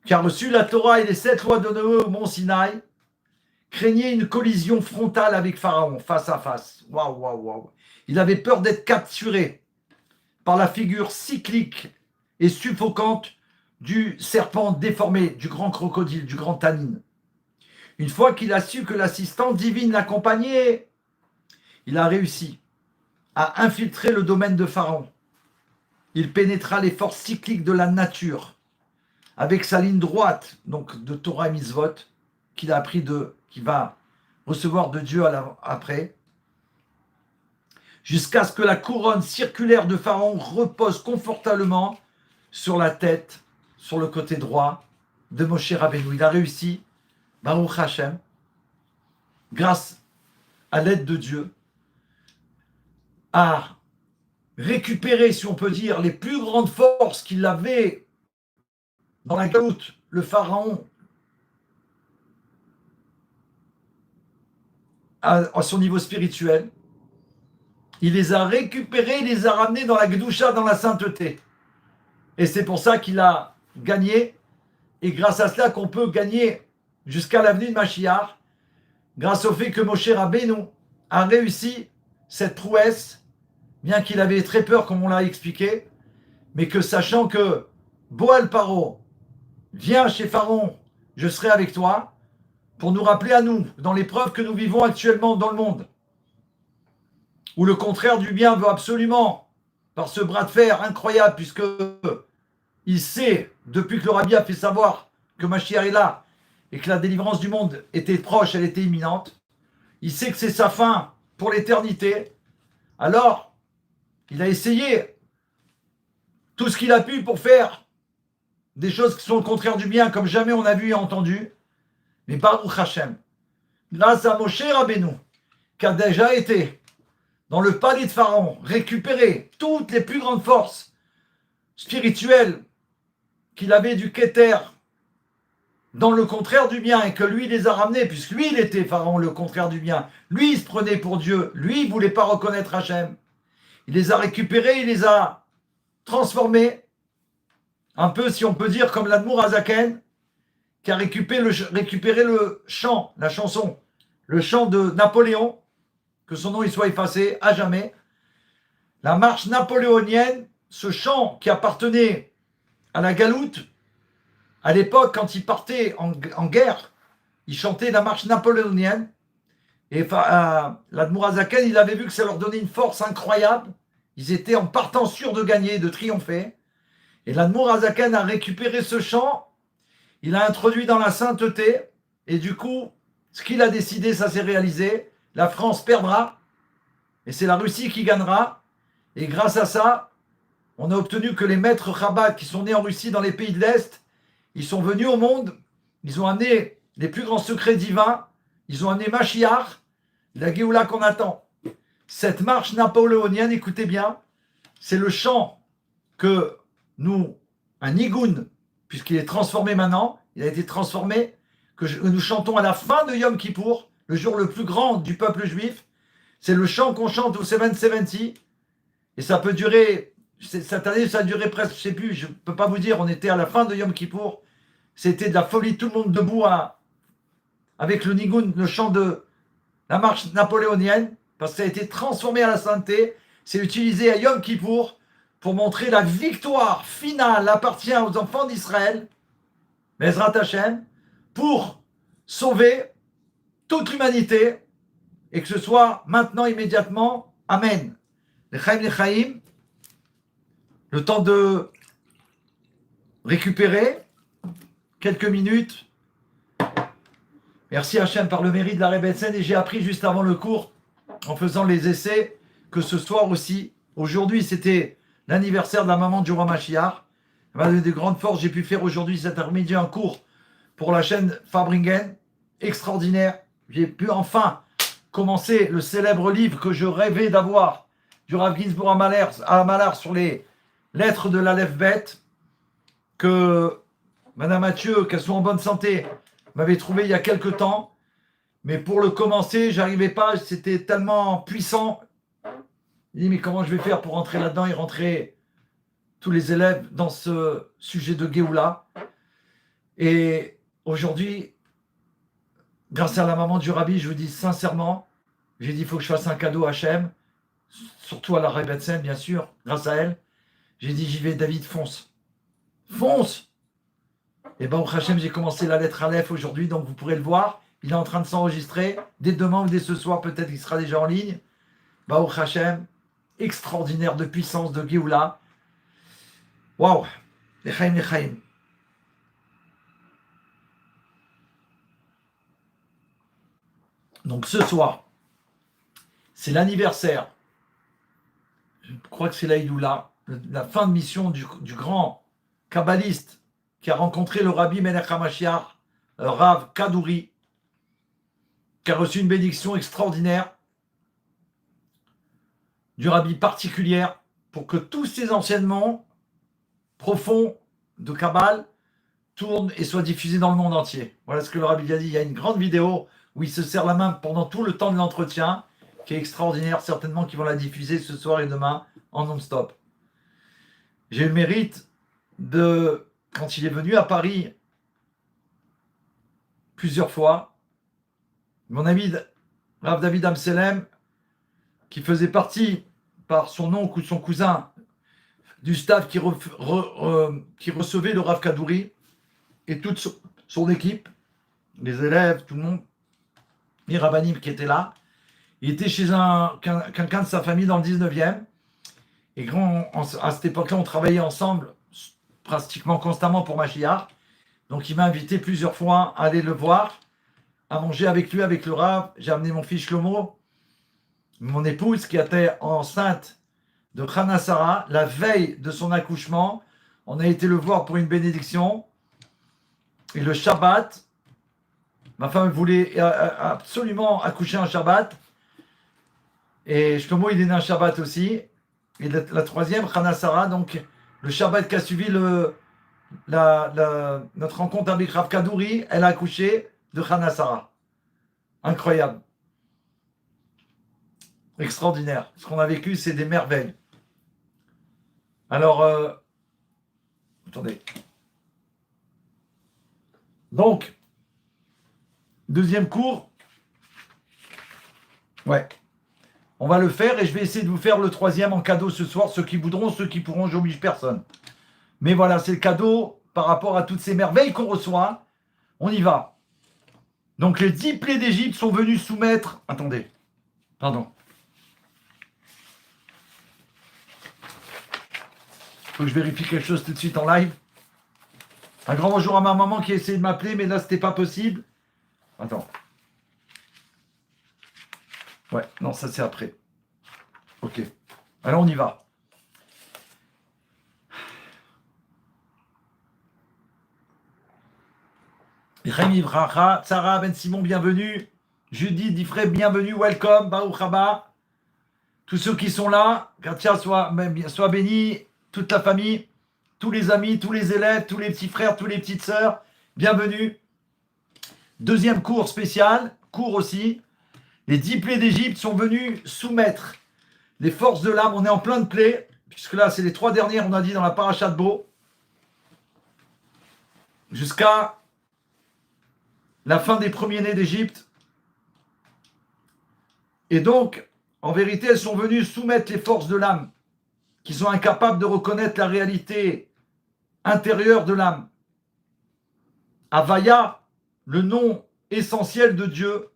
qui a reçu la Torah et les 7 lois de Noé au mont Sinaï, craignait une collision frontale avec Pharaon, face à face. Waouh, waouh, waouh. Il avait peur d'être capturé par la figure cyclique et suffocante du serpent déformé, du grand crocodile, du grand tannin. Une fois qu'il a su que l'assistance divine l'accompagnait, il a réussi à infiltrer le domaine de Pharaon. Il pénétra les forces cycliques de la nature avec sa ligne droite, donc de Torah et Mitzvot, qu'il a appris qu'il va recevoir de Dieu après, jusqu'à ce que la couronne circulaire de Pharaon repose confortablement sur la tête, sur le côté droit de Moshe Rabbeinu. Il a réussi, Baruch Hashem, grâce à l'aide de Dieu, à récupérer, si on peut dire, les plus grandes forces qu'il avait dans la galoute, le pharaon, à son niveau spirituel. Il les a récupérés, il les a ramenés dans la Gdusha, dans la sainteté. Et c'est pour ça qu'il a gagné, et grâce à cela qu'on peut gagner jusqu'à l'avenue de Mashiach, grâce au fait que Moshe Rabbeinu a réussi cette prouesse, bien qu'il avait très peur, comme on l'a expliqué, mais que sachant que Boal Paro, viens chez Pharaon, je serai avec toi, pour nous rappeler à nous, dans l'épreuve que nous vivons actuellement dans le monde, où le contraire du bien veut absolument, par ce bras de fer incroyable, puisque il sait, depuis que le Rabbi a fait savoir que Mashiach est là, et que la délivrance du monde était proche, elle était imminente, il sait que c'est sa fin pour l'éternité, alors il a essayé tout ce qu'il a pu pour faire des choses qui sont le contraire du bien, comme jamais on a vu et entendu. Mais Baruch Hashem, grâce à Moshe Rabbeinu, qui a déjà été dans le palais de Pharaon, récupérer toutes les plus grandes forces spirituelles qu'il avait du Keter dans le contraire du bien, et que lui les a ramenés, puisque lui il était Pharaon, le contraire du bien. Lui il se prenait pour Dieu, lui il ne voulait pas reconnaître Hachem. Il les a récupérés, il les a transformés, un peu, si on peut dire, comme l'Admour Azaken, qui a récupéré le chant, la chanson, le chant de Napoléon, que son nom il soit effacé à jamais. La marche napoléonienne, ce chant qui appartenait à la galoute, à l'époque, quand il partait en guerre, il chantait la marche napoléonienne. Et l'Admour Azaken, il avait vu que ça leur donnait une force incroyable. Ils étaient en partant sûrs de gagner, de triompher. Et l'Admour Azaken a récupéré ce chant, il l'a introduit dans la sainteté, et du coup, ce qu'il a décidé, ça s'est réalisé. La France perdra, et c'est la Russie qui gagnera. Et grâce à ça, on a obtenu que les maîtres Chabad qui sont nés en Russie, dans les pays de l'Est, ils sont venus au monde, ils ont amené les plus grands secrets divins, ils ont amené Mashiach, la Géoula qu'on attend. Cette marche napoléonienne, écoutez bien, c'est le chant que nous, un nigoun, puisqu'il est transformé maintenant, il a été transformé, que nous chantons à la fin de Yom Kippour, le jour le plus grand du peuple juif. C'est le chant qu'on chante au 770, et ça peut durer, cette année ça a duré presque, je ne sais plus, je ne peux pas vous dire, on était à la fin de Yom Kippour, c'était de la folie, tout le monde debout avec le nigoun, le chant de la marche napoléonienne, parce que ça a été transformé à la sainteté, c'est utilisé à Yom Kippour pour montrer la victoire finale appartient aux enfants d'Israël, Bezrat Hashem, pour sauver toute l'humanité, et que ce soit maintenant, immédiatement, Amen. L'Echaim, le temps de récupérer quelques minutes. Merci Hachem par le mérite de la Rebbe Etsen, et j'ai appris juste avant le cours, en faisant les essais, que ce soir aussi, aujourd'hui c'était l'anniversaire de la maman du roi Mashiach. Elle m'a donné de grandes forces, j'ai pu faire aujourd'hui cet après-midi un cours pour la chaîne Fabringen, extraordinaire. J'ai pu enfin commencer le célèbre livre que je rêvais d'avoir, du Rav Ginsburg à Malhar sur les lettres de l'Aleph Bet, que Madame Mathieu, qu'elle soit en bonne santé, m'avait trouvé il y a quelque temps, mais pour le commencer, j'arrivais pas, c'était tellement puissant. Il dit, mais comment je vais faire pour rentrer là-dedans et rentrer tous les élèves dans ce sujet de Géoula? Et aujourd'hui, grâce à la maman du Rabbi, je vous dis sincèrement, j'ai dit, il faut que je fasse un cadeau à Hachem, surtout à la Rebbe Etsen, bien sûr, grâce à elle. J'ai dit, j'y vais, David, fonce. Fonce! Et ben, au Hachem, j'ai commencé la lettre Aleph aujourd'hui, donc vous pourrez le voir. Il est en train de s'enregistrer. Dès demain ou dès ce soir, peut-être qu'il sera déjà en ligne. Bah, Hachem, extraordinaire de puissance de Géoula. Waouh! L'Echaim, l'Echaim. Donc ce soir, c'est l'anniversaire. Je crois que c'est la Idoula, la fin de mission du grand kabbaliste qui a rencontré le Rabbi Melech HaMashiach, Rav Kadouri, qui a reçu une bénédiction extraordinaire du Rabbi particulière pour que tous ces enseignements profonds de Kabbal tournent et soient diffusés dans le monde entier. Voilà ce que le Rabbi a dit. Il y a une grande vidéo où il se serre la main pendant tout le temps de l'entretien, qui est extraordinaire, certainement qu'ils vont la diffuser ce soir et demain en non-stop. J'ai eu le mérite de, quand il est venu à Paris plusieurs fois, mon ami Rav David Amselem, qui faisait partie par son oncle ou son cousin du staff qui recevait le Rav Kadouri et toute son équipe, les élèves, tout le monde, les rabbinim qui étaient là. Il était chez quelqu'un de sa famille dans le 19e. Et à cette époque-là, on travaillait ensemble pratiquement constamment pour Mashiach. Donc il m'a invité plusieurs fois à aller le voir, à manger avec lui, avec le Rav. J'ai amené mon fils Shlomo, mon épouse qui était enceinte de Chana Sarah, la veille de son accouchement. On a été le voir pour une bénédiction. Et le Shabbat, ma femme voulait absolument accoucher un Shabbat. Et Shlomo, il est né un Shabbat aussi. Et la troisième, Chana Sarah, donc le Shabbat qui a suivi notre rencontre avec Rav Kadouri, elle a accouché de Chana Sarah. Incroyable. Extraordinaire. Ce qu'on a vécu, c'est des merveilles. Alors, attendez. Donc, deuxième cours. Ouais. On va le faire et je vais essayer de vous faire le troisième en cadeau ce soir. Ceux qui voudront, ceux qui pourront, j'oblige personne. Mais voilà, c'est le cadeau par rapport à toutes ces merveilles qu'on reçoit. On y va. Donc les 10 plaies d'Égypte sont venus soumettre... Attendez. Pardon. Faut que je vérifie quelque chose tout de suite en live. Un grand bonjour à ma maman qui a essayé de m'appeler, mais là, c'était pas possible. Attends. Ouais, non, ça c'est après. Ok. Alors on y va. Rémi Vracha, Sarah Ben Simon, bienvenue. Judith Diffray, bienvenue, welcome, Baruch Haba. Tous ceux qui sont là, Katia soit béni, toute la famille, tous les amis, tous les élèves, tous les petits frères, toutes les petites sœurs, bienvenue. Deuxième cours spécial, cours aussi. Les 10 plaies d'Égypte sont venus soumettre les forces de l'âme. On est en plein de plaies, puisque là, c'est les 3 dernières, on a dit dans la paracha de Bo, jusqu'à la fin des premiers-nés d'Égypte. Et donc, en vérité, elles sont venues soumettre les forces de l'âme, qui sont incapables de reconnaître la réalité intérieure de l'âme. Havaya, le nom essentiel de Dieu.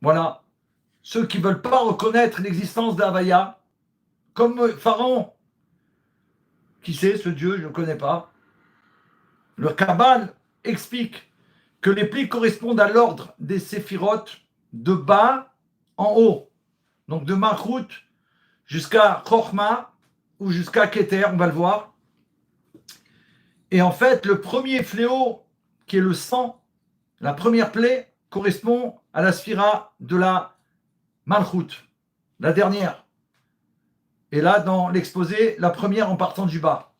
Voilà. Ceux qui ne veulent pas reconnaître l'existence d'Havaya, comme Pharaon. Qui c'est ce Dieu? Je ne connais pas. Le Kabbal explique que les plis correspondent à l'ordre des séphirotes de bas en haut. Donc de Malchut jusqu'à Chochma ou jusqu'à Keter, on va le voir. Et en fait, le premier fléau, qui est le sang, la première plaie, correspond à la sphira de la Malchut, la dernière. Et là, dans l'exposé, la première en partant du bas.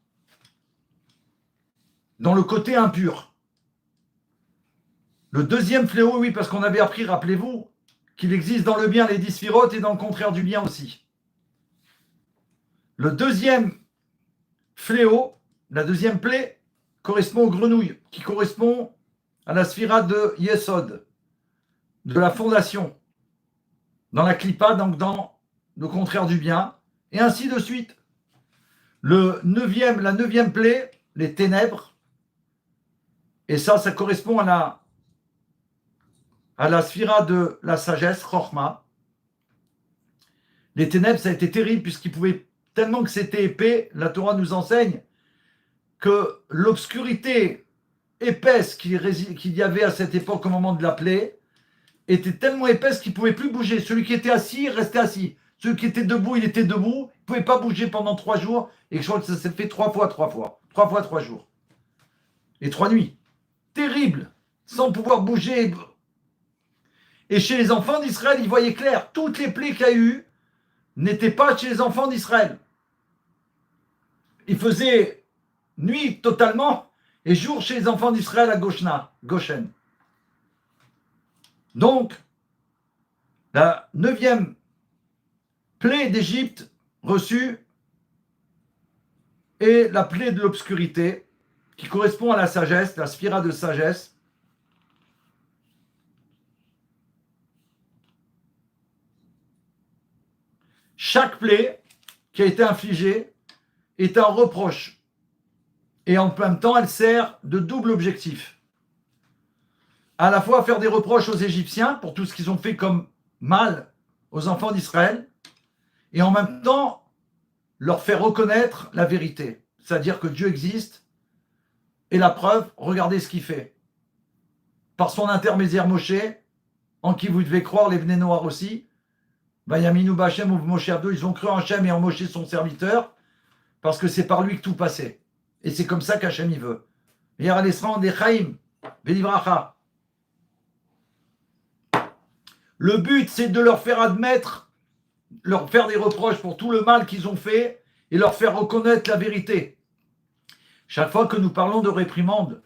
Dans le côté impur. Le deuxième fléau, oui, parce qu'on avait appris, rappelez-vous, qu'il existe dans le bien les 10 sphirotes et dans le contraire du bien aussi. Le deuxième fléau, la deuxième plaie, correspond aux grenouilles, qui correspond à la sphira de Yesod, de la fondation, dans la Klippa, donc dans le contraire du bien, et ainsi de suite. La neuvième plaie, les ténèbres, et ça correspond à la sphira de la sagesse, Chochma. Les ténèbres, ça a été terrible, puisqu'ils pouvaient, tellement que c'était épais, la Torah nous enseigne que l'obscurité épaisse qu'il y avait à cette époque au moment de la plaie était tellement épaisse qu'il ne pouvait plus bouger. Celui qui était assis restait assis. Celui qui était debout, il était debout. Il ne pouvait pas bouger pendant 3 jours. Et je crois que ça s'est fait 3 fois. 3 jours. Et 3 nuits. Terrible. Sans pouvoir bouger. Et chez les enfants d'Israël, ils voyaient clair. Toutes les plaies qu'il y a eu n'étaient pas chez les enfants d'Israël. Ils faisaient nuit totalement et jour chez les enfants d'Israël à Goshen. Donc, la 9e plaie d'Égypte reçue est la plaie de l'obscurité qui correspond à la sagesse, la sphira de sagesse. Chaque plaie qui a été infligée est un reproche. Et en même temps, elle sert de double objectif. À la fois faire des reproches aux Égyptiens pour tout ce qu'ils ont fait comme mal aux enfants d'Israël, et en même temps, leur faire reconnaître la vérité. C'est-à-dire que Dieu existe, et la preuve, regardez ce qu'il fait. Par son intermédiaire Moshe, en qui vous devez croire, les Bnei Noir aussi, Vayaminu Bachem ou Moshe Abdo, ils ont cru en Hachem et en Moshe son serviteur, parce que c'est par lui que tout passait. Et c'est comme ça qu'Hachem il veut. Le but, c'est de leur faire admettre, leur faire des reproches pour tout le mal qu'ils ont fait et leur faire reconnaître la vérité. Chaque fois que nous parlons de réprimande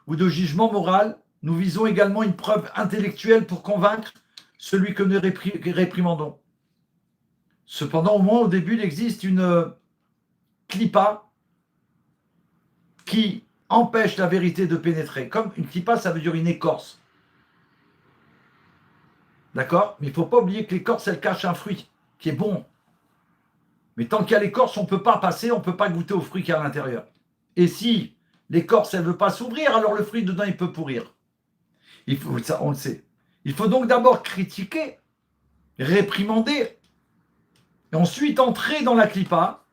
ou de jugement moral, nous visons également une preuve intellectuelle pour convaincre celui que nous réprimandons. Cependant, au moins au début, il existe une clipa qui empêche la vérité de pénétrer. Comme une clipa, ça veut dire une écorce. D'accord? Mais il ne faut pas oublier que l'écorce, elle cache un fruit qui est bon. Mais tant qu'il y a l'écorce, on ne peut pas passer, on ne peut pas goûter au fruit qui est à l'intérieur. Et si l'écorce, elle ne veut pas s'ouvrir, alors le fruit dedans, il peut pourrir. Ça, on le sait. Il faut donc d'abord critiquer, réprimander, et ensuite entrer dans la clipa,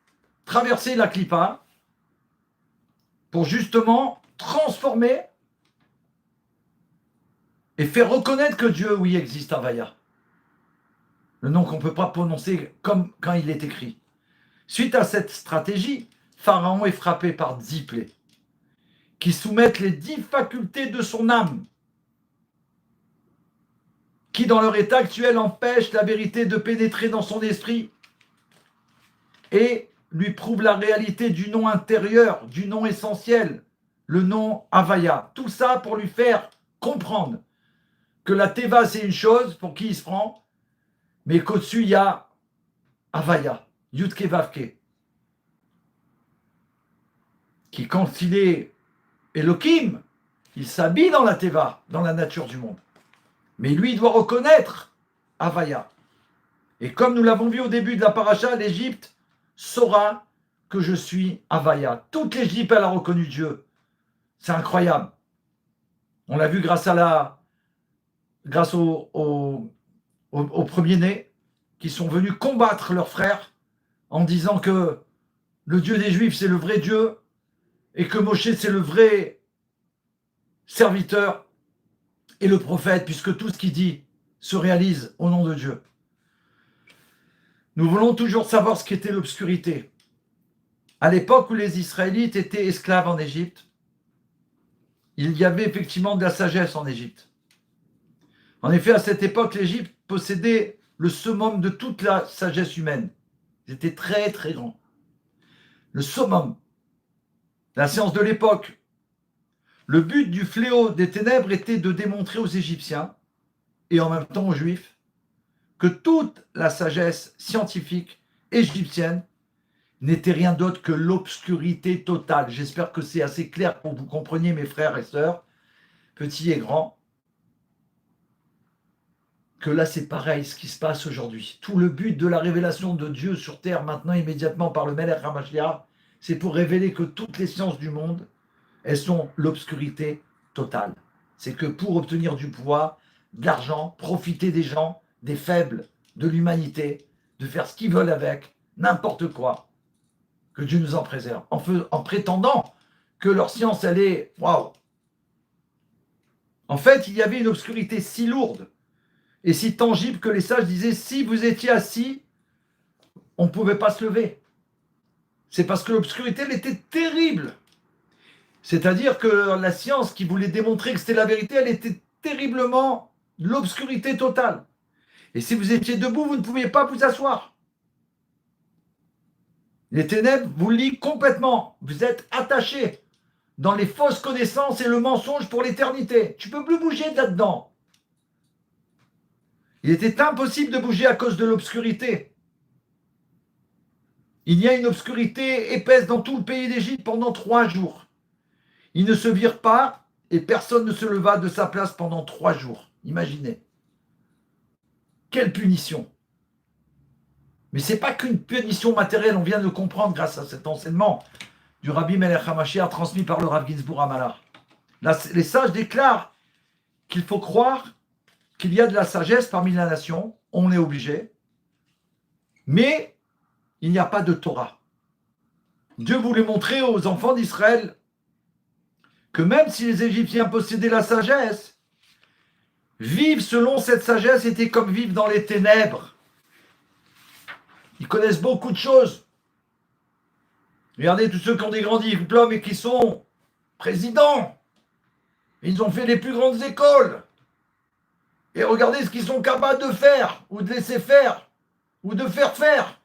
traverser la clipa, pour justement transformer et faire reconnaître que Dieu, oui, existe, Havaya. Le nom qu'on ne peut pas prononcer comme quand il est écrit. Suite à cette stratégie, Pharaon est frappé par 10 plaies. qui soumettent les 10 facultés de son âme, qui dans leur état actuel empêchent la vérité de pénétrer dans son esprit et lui prouvent la réalité du nom intérieur, du nom essentiel, le nom Havaya. Tout ça pour lui faire comprendre que la Teva c'est une chose pour qui il se prend, mais qu'au-dessus il y a Havaya, Yudke Vavke, qui quand il est Elohim, il s'habille dans la Teva, dans la nature du monde. Mais lui, il doit reconnaître Havaya. Et comme nous l'avons vu au début de la paracha, l'Égypte saura que je suis Havaya. Toute l'Égypte, elle a reconnu Dieu. C'est incroyable. On l'a vu grâce aux premiers-nés qui sont venus combattre leurs frères en disant que le Dieu des Juifs, c'est le vrai Dieu et que Moshe, c'est le vrai serviteur et le prophète, puisque tout ce qu'il dit se réalise au nom de Dieu. Nous voulons toujours savoir ce qu'était l'obscurité. À l'époque où les Israélites étaient esclaves en Égypte, il y avait effectivement de la sagesse en Égypte. En effet, à cette époque, l'Égypte possédait le summum de toute la sagesse humaine. Ils étaient très, très grands. Le summum, la science de l'époque. Le but du fléau des ténèbres était de démontrer aux Égyptiens, et en même temps aux Juifs, que toute la sagesse scientifique égyptienne n'était rien d'autre que l'obscurité totale. J'espère que c'est assez clair pour que vous compreniez, mes frères et sœurs, petits et grands, que là c'est pareil ce qui se passe aujourd'hui. Tout le but de la révélation de Dieu sur terre maintenant immédiatement par le Melech HaMashiach, c'est pour révéler que toutes les sciences du monde, elles sont l'obscurité totale. C'est que pour obtenir du pouvoir, de l'argent, profiter des gens, des faibles, de l'humanité, de faire ce qu'ils veulent avec, n'importe quoi, que Dieu nous en préserve, en prétendant que leur science, elle est waouh. En fait, il y avait une obscurité si lourde et si tangible que les sages disaient, si vous étiez assis, on ne pouvait pas se lever. C'est parce que l'obscurité, elle était terrible. C'est-à-dire que la science qui voulait démontrer que c'était la vérité, elle était terriblement l'obscurité totale. Et si vous étiez debout, vous ne pouviez pas vous asseoir. Les ténèbres vous lient complètement. Vous êtes attachés dans les fausses connaissances et le mensonge pour l'éternité. Tu ne peux plus bouger de là-dedans. Il était impossible de bouger à cause de l'obscurité. Il y a une obscurité épaisse dans tout le pays d'Égypte pendant 3 jours. Ils ne se virent pas et personne ne se leva de sa place pendant 3 jours. Imaginez. Quelle punition! Mais ce n'est pas qu'une punition matérielle, on vient de le comprendre grâce à cet enseignement du Rabbi Melech HaMashiach transmis par le Rav Ginsburg Amalar. Les sages déclarent qu'il faut croire qu'il y a de la sagesse parmi la nation, on est obligé, mais il n'y a pas de Torah. Dieu voulait montrer aux enfants d'Israël que même si les Égyptiens possédaient la sagesse, vivre selon cette sagesse était comme vivre dans les ténèbres. Ils connaissent beaucoup de choses. Regardez tous ceux qui ont des grands diplômes et qui sont présidents. Ils ont fait les plus grandes écoles. Et regardez ce qu'ils sont capables de faire, ou de laisser faire, ou de faire faire.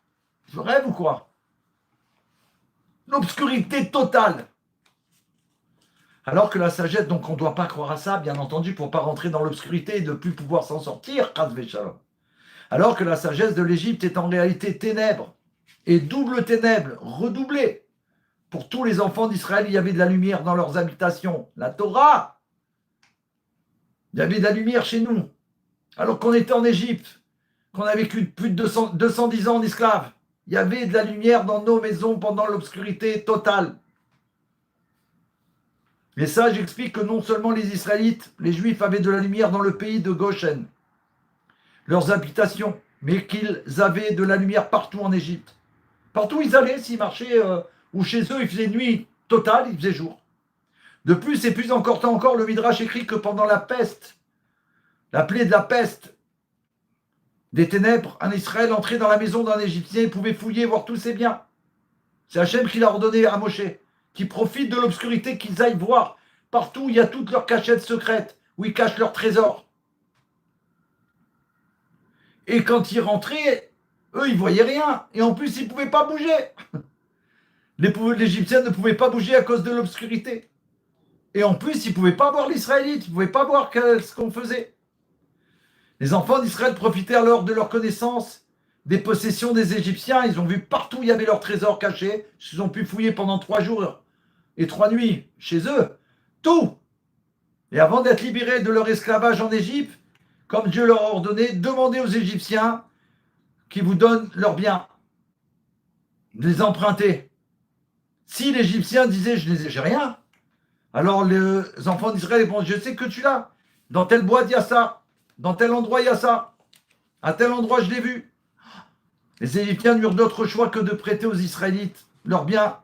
Je rêve ou quoi? L'obscurité totale. Alors que la sagesse, donc on ne doit pas croire à ça, bien entendu, pour ne pas rentrer dans l'obscurité et de ne plus pouvoir s'en sortir, alors que la sagesse de l'Égypte est en réalité ténèbres, et double ténèbres, redoublée. Pour tous les enfants d'Israël, il y avait de la lumière dans leurs habitations. La Torah, il y avait de la lumière chez nous. Alors qu'on était en Égypte, qu'on a vécu plus de 210 ans en esclave, il y avait de la lumière dans nos maisons pendant l'obscurité totale. Les sages expliquent que non seulement les Israélites, les Juifs avaient de la lumière dans le pays de Goshen, leurs habitations, mais qu'ils avaient de la lumière partout en Égypte. Partout où ils allaient, s'ils marchaient, ou chez eux, il faisait nuit totale, il faisait jour. De plus, et plus encore, le Midrash écrit que pendant la peste, la plaie de la peste des ténèbres, un Israël entrait dans la maison d'un Égyptien et pouvait fouiller, voir tous ses biens. C'est Hachem qui l'a ordonné à Moshe. qui profitent de l'obscurité, qu'ils aillent voir partout où il y a toutes leurs cachettes secrètes, où ils cachent leurs trésors. Et quand ils rentraient, eux, ils voyaient rien. Et en plus, ils ne pouvaient pas bouger. L'Égyptien ne pouvait pas bouger à cause de l'obscurité. Et en plus, ils ne pouvaient pas voir l'Israélite. Ils ne pouvaient pas voir ce qu'on faisait. Les enfants d'Israël profitaient alors de leur connaissance des possessions des Égyptiens. Ils ont vu partout où il y avait leurs trésors cachés. Ils ont pu fouiller pendant 3 jours et 3 nuits chez eux. Tout. Et avant d'être libérés de leur esclavage en Égypte, comme Dieu leur a ordonné, demandez aux Égyptiens qui vous donnent leurs biens, de les emprunter. Si l'Égyptien disait j'ai rien, alors les enfants d'Israël vont je sais que tu l'as. Dans telle boîte il y a ça, dans tel endroit il y a ça, à tel endroit je l'ai vu. Les Égyptiens n'eurent d'autre choix que de prêter aux Israélites leurs biens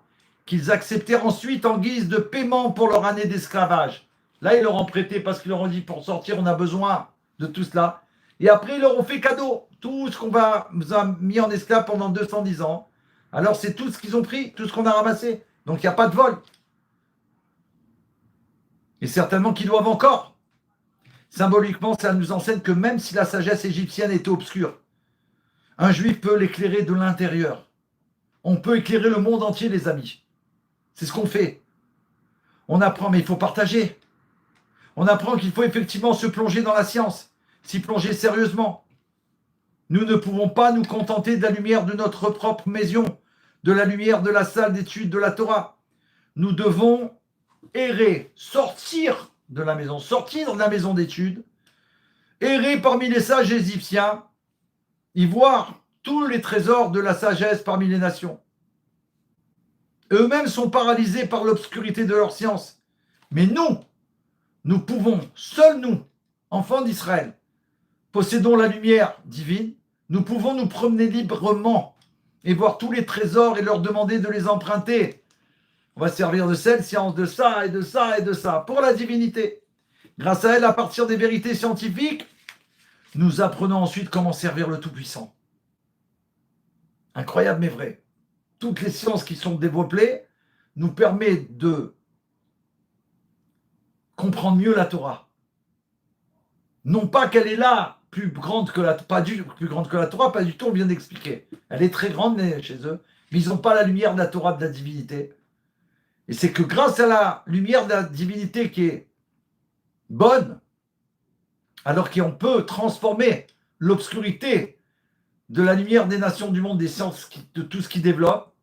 qu'ils acceptèrent ensuite en guise de paiement pour leur année d'esclavage. Là, ils leur ont prêté parce qu'ils leur ont dit pour sortir, on a besoin de tout cela. Et après, ils leur ont fait cadeau. Tout ce qu'on nous a mis en esclave pendant 210 ans. Alors, c'est tout ce qu'ils ont pris, tout ce qu'on a ramassé. Donc, il n'y a pas de vol. Et certainement qu'ils doivent encore. Symboliquement, ça nous enseigne que même si la sagesse égyptienne était obscure, un juif peut l'éclairer de l'intérieur. On peut éclairer le monde entier, les amis. C'est ce qu'on fait. On apprend, mais il faut partager. On apprend qu'il faut effectivement se plonger dans la science, s'y plonger sérieusement. Nous ne pouvons pas nous contenter de la lumière de notre propre maison, de la lumière de la salle d'études de la Torah. Nous devons errer, sortir de la maison d'études, errer parmi les sages égyptiens, y voir tous les trésors de la sagesse parmi les nations. Eux-mêmes sont paralysés par l'obscurité de leur science. Mais nous pouvons, seuls nous, enfants d'Israël, possédons la lumière divine, nous pouvons nous promener librement et voir tous les trésors et leur demander de les emprunter. On va servir de cette science, de ça et de ça et de ça, pour la divinité. Grâce à elle, à partir des vérités scientifiques, nous apprenons ensuite comment servir le Tout-Puissant. Incroyable mais vrai. Toutes les sciences qui sont développées nous permettent de comprendre mieux la Torah. Non pas qu'elle est là, plus grande que la Torah, pas du tout, on vient d'expliquer. Elle est très grande chez eux, mais ils n'ont pas la lumière de la Torah, de la divinité. Et c'est que grâce à la lumière de la divinité qui est bonne, alors qu'on peut transformer l'obscurité de la lumière des nations du monde, des sciences, de tout ce qui développe,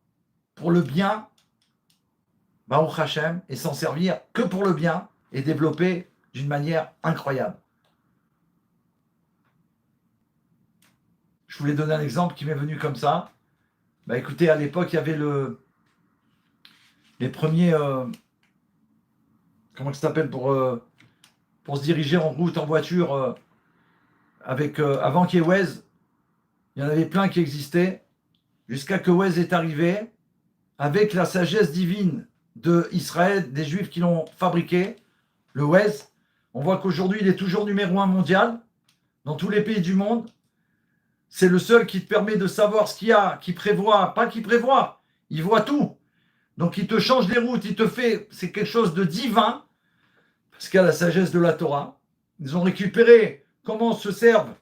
pour le bien, Baruch Hashem, et s'en servir que pour le bien, et développer d'une manière incroyable. Je voulais donner un exemple qui m'est venu comme ça. Écoutez, à l'époque, il y avait les premiers, comment ça s'appelle, pour se diriger en route, en voiture, avant qu'il y ait Waze, il y en avait plein qui existaient, jusqu'à que Waze est arrivé, avec la sagesse divine d'Israël, des Juifs qui l'ont fabriqué, le Waze. On voit qu'aujourd'hui, il est toujours numéro 1 mondial, dans tous les pays du monde. C'est le seul qui te permet de savoir ce qu'il y a, qui prévoit, pas qui prévoit, il voit tout. Donc il te change les routes, c'est quelque chose de divin, parce qu'il y a la sagesse de la Torah. Ils ont récupéré comment se servent,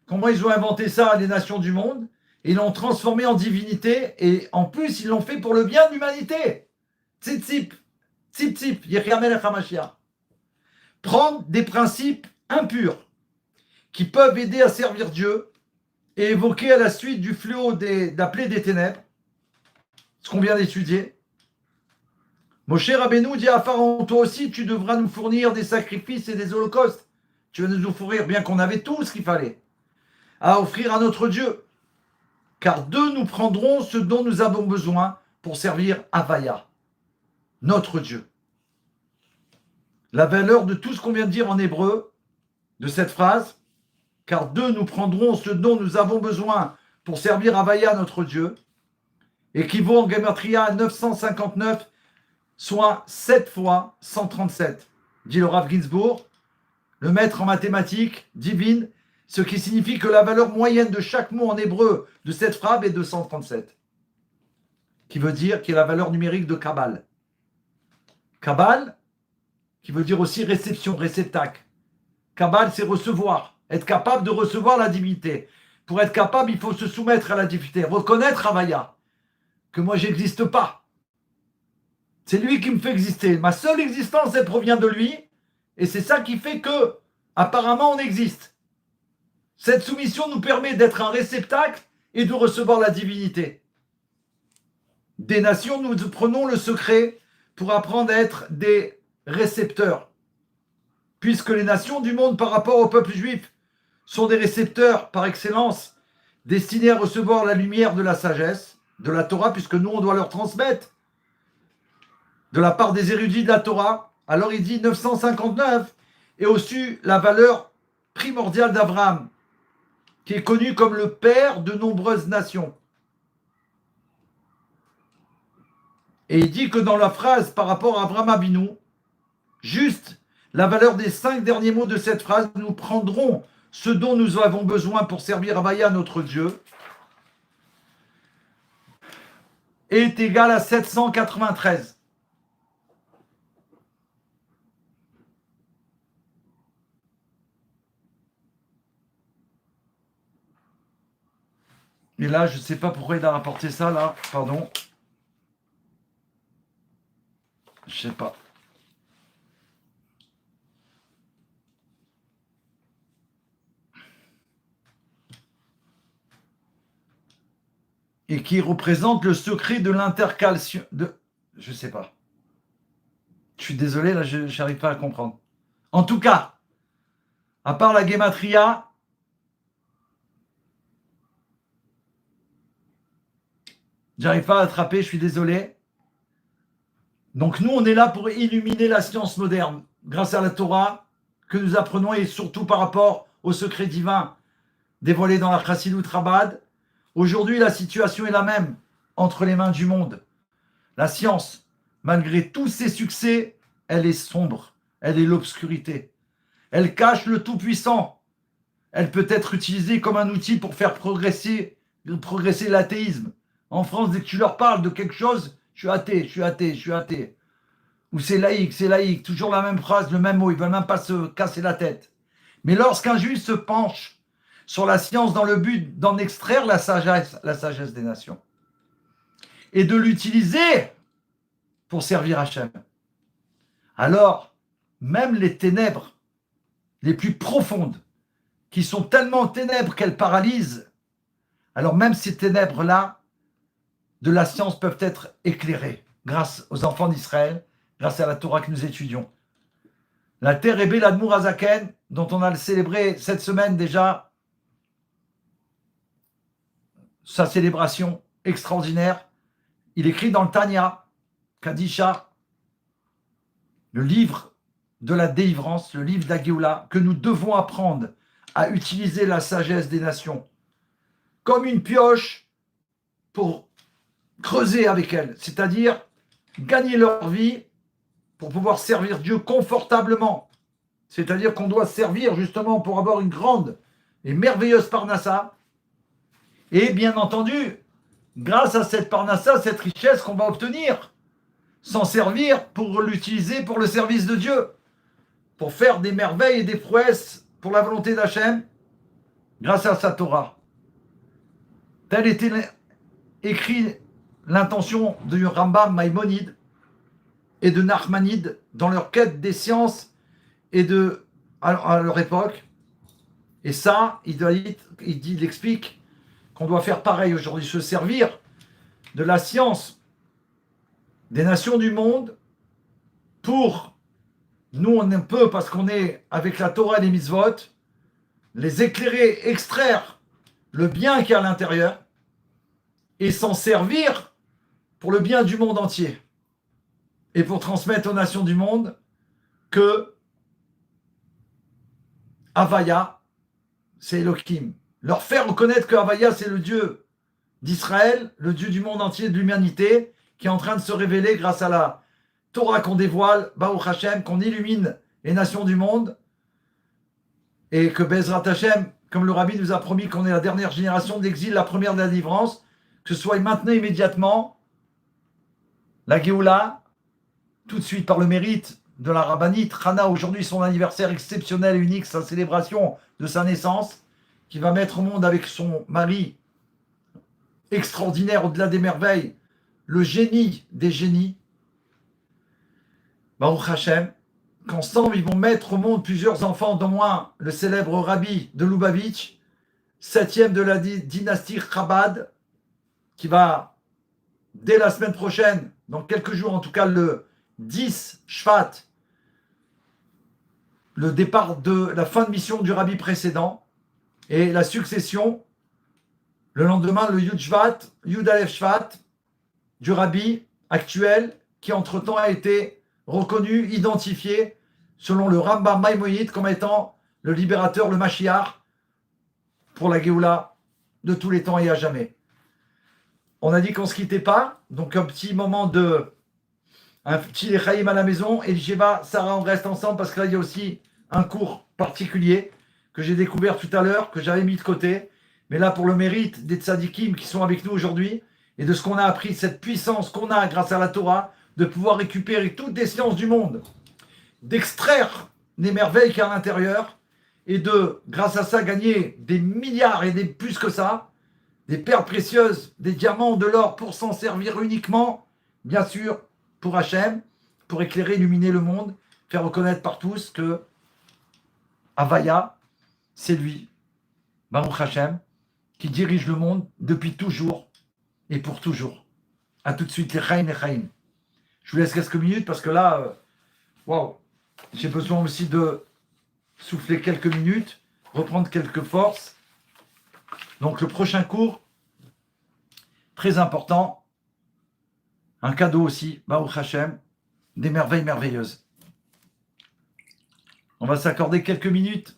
comment ils ont inventé ça les nations du monde, et ils l'ont transformé en divinité, et en plus ils l'ont fait pour le bien de l'humanité. Tzip, Yechia Melech HaMashiach. Prendre des principes impurs qui peuvent aider à servir Dieu et évoquer à la suite du fléau de la plaie des ténèbres, ce qu'on vient d'étudier. Moshe Rabbeinu dit à Pharaon, toi aussi tu devras nous fournir des sacrifices et des holocaustes. Tu vas nous fournir, bien qu'on avait tout ce qu'il fallait, à offrir à notre Dieu. Car d'eux nous prendrons ce dont nous avons besoin pour servir Havaya, notre Dieu. La valeur de tout ce qu'on vient de dire en hébreu, de cette phrase, car d'eux nous prendrons ce dont nous avons besoin pour servir Havaya, notre Dieu, équivaut en Gematria à 959, soit 7 fois 137, dit le Rav Ginsburg, le maître en mathématiques divines, ce qui signifie que la valeur moyenne de chaque mot en hébreu de cette phrase est de 137, qui veut dire qu'il y a la valeur numérique de Kabbal. Kabbal, qui veut dire aussi réception, réceptacle. Kabbal, c'est recevoir, être capable de recevoir la divinité. Pour être capable, il faut se soumettre à la divinité, reconnaître Havaya, que moi, j'existe pas. C'est lui qui me fait exister. Ma seule existence, elle provient de lui, et c'est ça qui fait que, apparemment, on existe. Cette soumission nous permet d'être un réceptacle et de recevoir la divinité. Des nations, nous prenons le secret pour apprendre à être des récepteurs. Puisque les nations du monde, par rapport au peuple juif, sont des récepteurs par excellence, destinés à recevoir la lumière de la sagesse, de la Torah, puisque nous, on doit leur transmettre de la part des érudits de la Torah. Alors il dit 959 et au-dessus la valeur primordiale d'Abraham, qui est connu comme le père de nombreuses nations. Et il dit que dans la phrase par rapport à Abraham Avinu, juste la valeur des 5 derniers mots de cette phrase, nous prendrons ce dont nous avons besoin pour servir Havaya, notre Dieu, est égal à 793. Et là, je ne sais pas pourquoi il a rapporté ça, là. Pardon. Je sais pas. Et qui représente le secret de l'intercalation de... Je sais pas. Je suis désolé, là, je n'arrive pas à comprendre. En tout cas, à part la Gematria, j'arrive pas à attraper, je suis désolé. Donc nous, on est là pour illuminer la science moderne, grâce à la Torah que nous apprenons et surtout par rapport au secret divin dévoilé dans la Chassidut Chabad. Aujourd'hui, la situation est la même entre les mains du monde. La science, malgré tous ses succès, elle est sombre, elle est l'obscurité. Elle cache le Tout-Puissant. Elle peut être utilisée comme un outil pour faire progresser l'athéisme. En France, dès que tu leur parles de quelque chose, je suis athée, je suis athée, je suis athée. Ou c'est laïque, toujours la même phrase, le même mot, ils ne veulent même pas se casser la tête. Mais lorsqu'un juif se penche sur la science dans le but d'en extraire la sagesse des nations et de l'utiliser pour servir Hachem, alors même les ténèbres les plus profondes, qui sont tellement ténèbres qu'elles paralysent, alors même ces ténèbres-là de la science peuvent être éclairées grâce aux enfants d'Israël, grâce à la Torah que nous étudions. La terre est belle, l'Admour Azaken, dont on a célébré cette semaine déjà sa célébration extraordinaire. Il écrit dans le Tanya, Kadisha, le livre de la délivrance, le livre d'Agéoula, que nous devons apprendre à utiliser la sagesse des nations comme une pioche pour creuser avec elle, c'est-à-dire gagner leur vie pour pouvoir servir Dieu confortablement. C'est-à-dire qu'on doit servir justement pour avoir une grande et merveilleuse parnassa. Et bien entendu, grâce à cette parnassa, cette richesse qu'on va obtenir, s'en servir pour l'utiliser pour le service de Dieu, pour faire des merveilles et des prouesses pour la volonté d'Hachem, grâce à sa Torah. Telle était écrit l'intention de Rambam Maïmonide et de Nachmanide dans leur quête des sciences et à leur époque. Et ça, il explique qu'on doit faire pareil aujourd'hui, se servir de la science des nations du monde pour, nous on peut, parce qu'on est avec la Torah et les mitzvot, les éclairer, extraire le bien qui est à l'intérieur et s'en servir pour le bien du monde entier et pour transmettre aux nations du monde que Havaya, c'est Elohim. Leur faire reconnaître que Havaya, c'est le Dieu d'Israël, le Dieu du monde entier, de l'humanité, qui est en train de se révéler grâce à la Torah qu'on dévoile, Baruch Hashem, qu'on illumine les nations du monde, et que Bezrat Hashem, comme le Rabbi nous a promis qu'on est la dernière génération d'exil, la première de la délivrance, que ce soit maintenant immédiatement la Géoula, tout de suite par le mérite de la rabbinite. Hana, aujourd'hui, son anniversaire exceptionnel, unique, sa célébration de sa naissance, qui va mettre au monde avec son mari extraordinaire, au-delà des merveilles, le génie des génies, Baruch Hashem, qu'ensemble, ils vont mettre au monde plusieurs enfants, dont moins le célèbre rabbi de Lubavitch, 7e de la dynastie Chabad, qui va, dès la semaine prochaine, dans quelques jours, en tout cas le 10 Shvat, le départ de la fin de mission du rabbi précédent et la succession, le lendemain, le Yud Shvat, Yud Aleph Shvat, du rabbi actuel, qui entre-temps a été reconnu, identifié, selon le Rambam Maïmonide, comme étant le libérateur, le Mashiach, pour la Géoula de tous les temps et à jamais. On a dit qu'on ne se quittait pas, donc un petit Lechaïm à la maison, et Sheva, Sarah, on reste ensemble, parce que là, il y a aussi un cours particulier que j'ai découvert tout à l'heure, que j'avais mis de côté, mais là, pour le mérite des tzadikim qui sont avec nous aujourd'hui, et de ce qu'on a appris, cette puissance qu'on a grâce à la Torah, de pouvoir récupérer toutes les sciences du monde, d'extraire les merveilles qu'il y a à l'intérieur, et de, grâce à ça, gagner des milliards et des plus que ça, des perles précieuses, des diamants, de l'or, pour s'en servir uniquement, bien sûr, pour Hachem, pour éclairer, illuminer le monde, faire reconnaître par tous que Havaya, c'est lui, Baruch Hachem, qui dirige le monde depuis toujours et pour toujours. A tout de suite, les Chaim. Je vous laisse quelques minutes parce que là, waouh, j'ai besoin aussi de souffler quelques minutes, reprendre quelques forces. Donc le prochain cours, très important, un cadeau aussi, Baruch Hashem, des merveilles merveilleuses. On va s'accorder quelques minutes.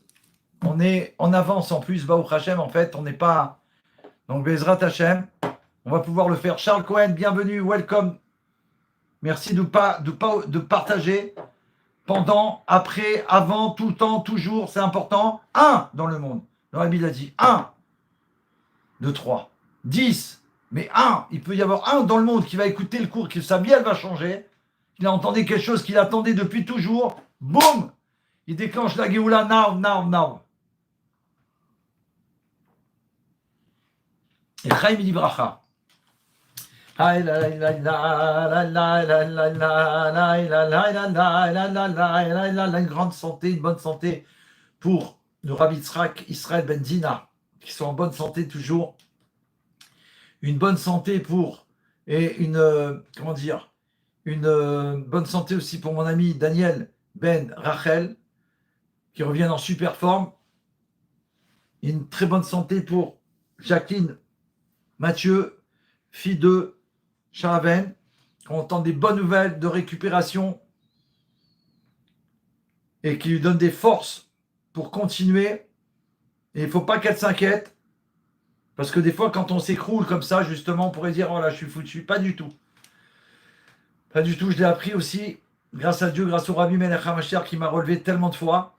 On est en avance en plus, Baruch Hashem, en fait, on n'est pas... Donc Bezrat Hashem, on va pouvoir le faire. Charles Cohen, bienvenue, welcome. Merci de partager pendant, après, avant, tout le temps, toujours, c'est important. 1 dans le monde. Dans la Bible, il a dit 1, 2, 3, 10. Mais 1, il peut y avoir 1 dans le monde qui va écouter le cours, que sa vie, elle va changer. Il a entendu quelque chose qu'il attendait depuis toujours. Boum! Il déclenche la Géoula now. Et Chaim dit bracha. Une grande santé, une bonne santé pour le Rabbi Yitzhak Israël Ben Dina, qui sont en bonne santé toujours. Une bonne santé pour, et une bonne santé aussi pour mon ami Daniel Ben Rachel, qui reviennent en super forme. Une très bonne santé pour Jacqueline Mathieu, fille de Charaven. On entend des bonnes nouvelles de récupération et qui lui donnent des forces pour continuer. Et il ne faut pas qu'elle s'inquiète, parce que des fois, quand on s'écroule comme ça, justement, on pourrait dire « Oh là, je suis foutu ». Pas du tout. Pas du tout. Je l'ai appris aussi, grâce à Dieu, grâce au Rabbi Melech HaMashiach qui m'a relevé tellement de fois.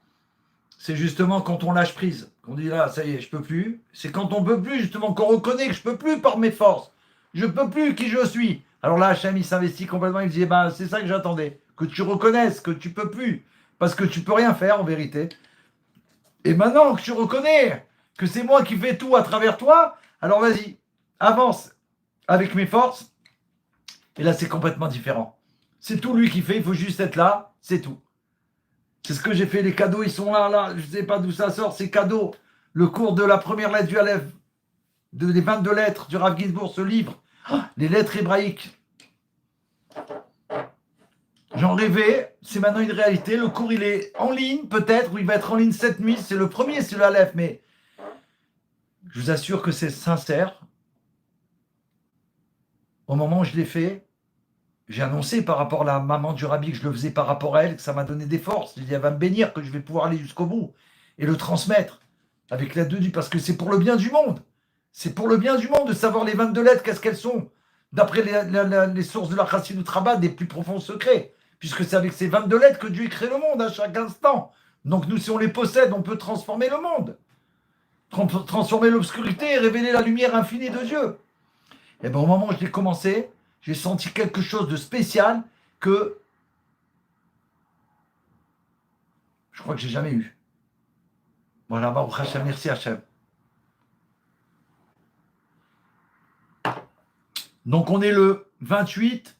C'est justement quand on lâche prise, qu'on dit là, ça y est, je peux plus. C'est quand on peut plus, justement, qu'on reconnaît que je peux plus par mes forces. Je peux plus qui je suis. Alors là, Hachem, il s'investit complètement. Il dit, c'est ça que j'attendais. Que tu reconnaisses que tu peux plus. Parce que tu peux rien faire, en vérité. Et maintenant que tu reconnais que c'est moi qui fais tout à travers toi, alors vas-y, avance avec mes forces. Et là, c'est complètement différent. C'est tout lui qui fait. Il faut juste être là. C'est tout. C'est ce que j'ai fait, les cadeaux, ils sont là, je ne sais pas d'où ça sort, ces cadeaux. Le cours de la première lettre du Aleph, des 22 lettres du Rav Ginsburg, ce livre, les lettres hébraïques. J'en rêvais, c'est maintenant une réalité. Le cours, il est en ligne, peut-être, ou il va être en ligne cette nuit. C'est le premier, c'est le Aleph, mais je vous assure que c'est sincère. Au moment où je l'ai fait, j'ai annoncé par rapport à la maman du Rabbi que je le faisais par rapport à elle, que ça m'a donné des forces. Je dit, elle va me bénir, que je vais pouvoir aller jusqu'au bout et le transmettre avec l'aide de Dieu, parce que c'est pour le bien du monde. C'est pour le bien du monde de savoir les 22 lettres, qu'est-ce qu'elles sont, d'après les sources de la Chassidut Rabbah, des plus profonds secrets, puisque c'est avec ces 22 lettres que Dieu crée le monde à chaque instant. Donc nous, si on les possède, on peut transformer le monde, transformer l'obscurité et révéler la lumière infinie de Dieu. Et bien au moment où je l'ai commencé, j'ai senti quelque chose de spécial, que crois que j'ai jamais eu. Voilà, Baruch Hashem, merci Hashem. Donc on est le 28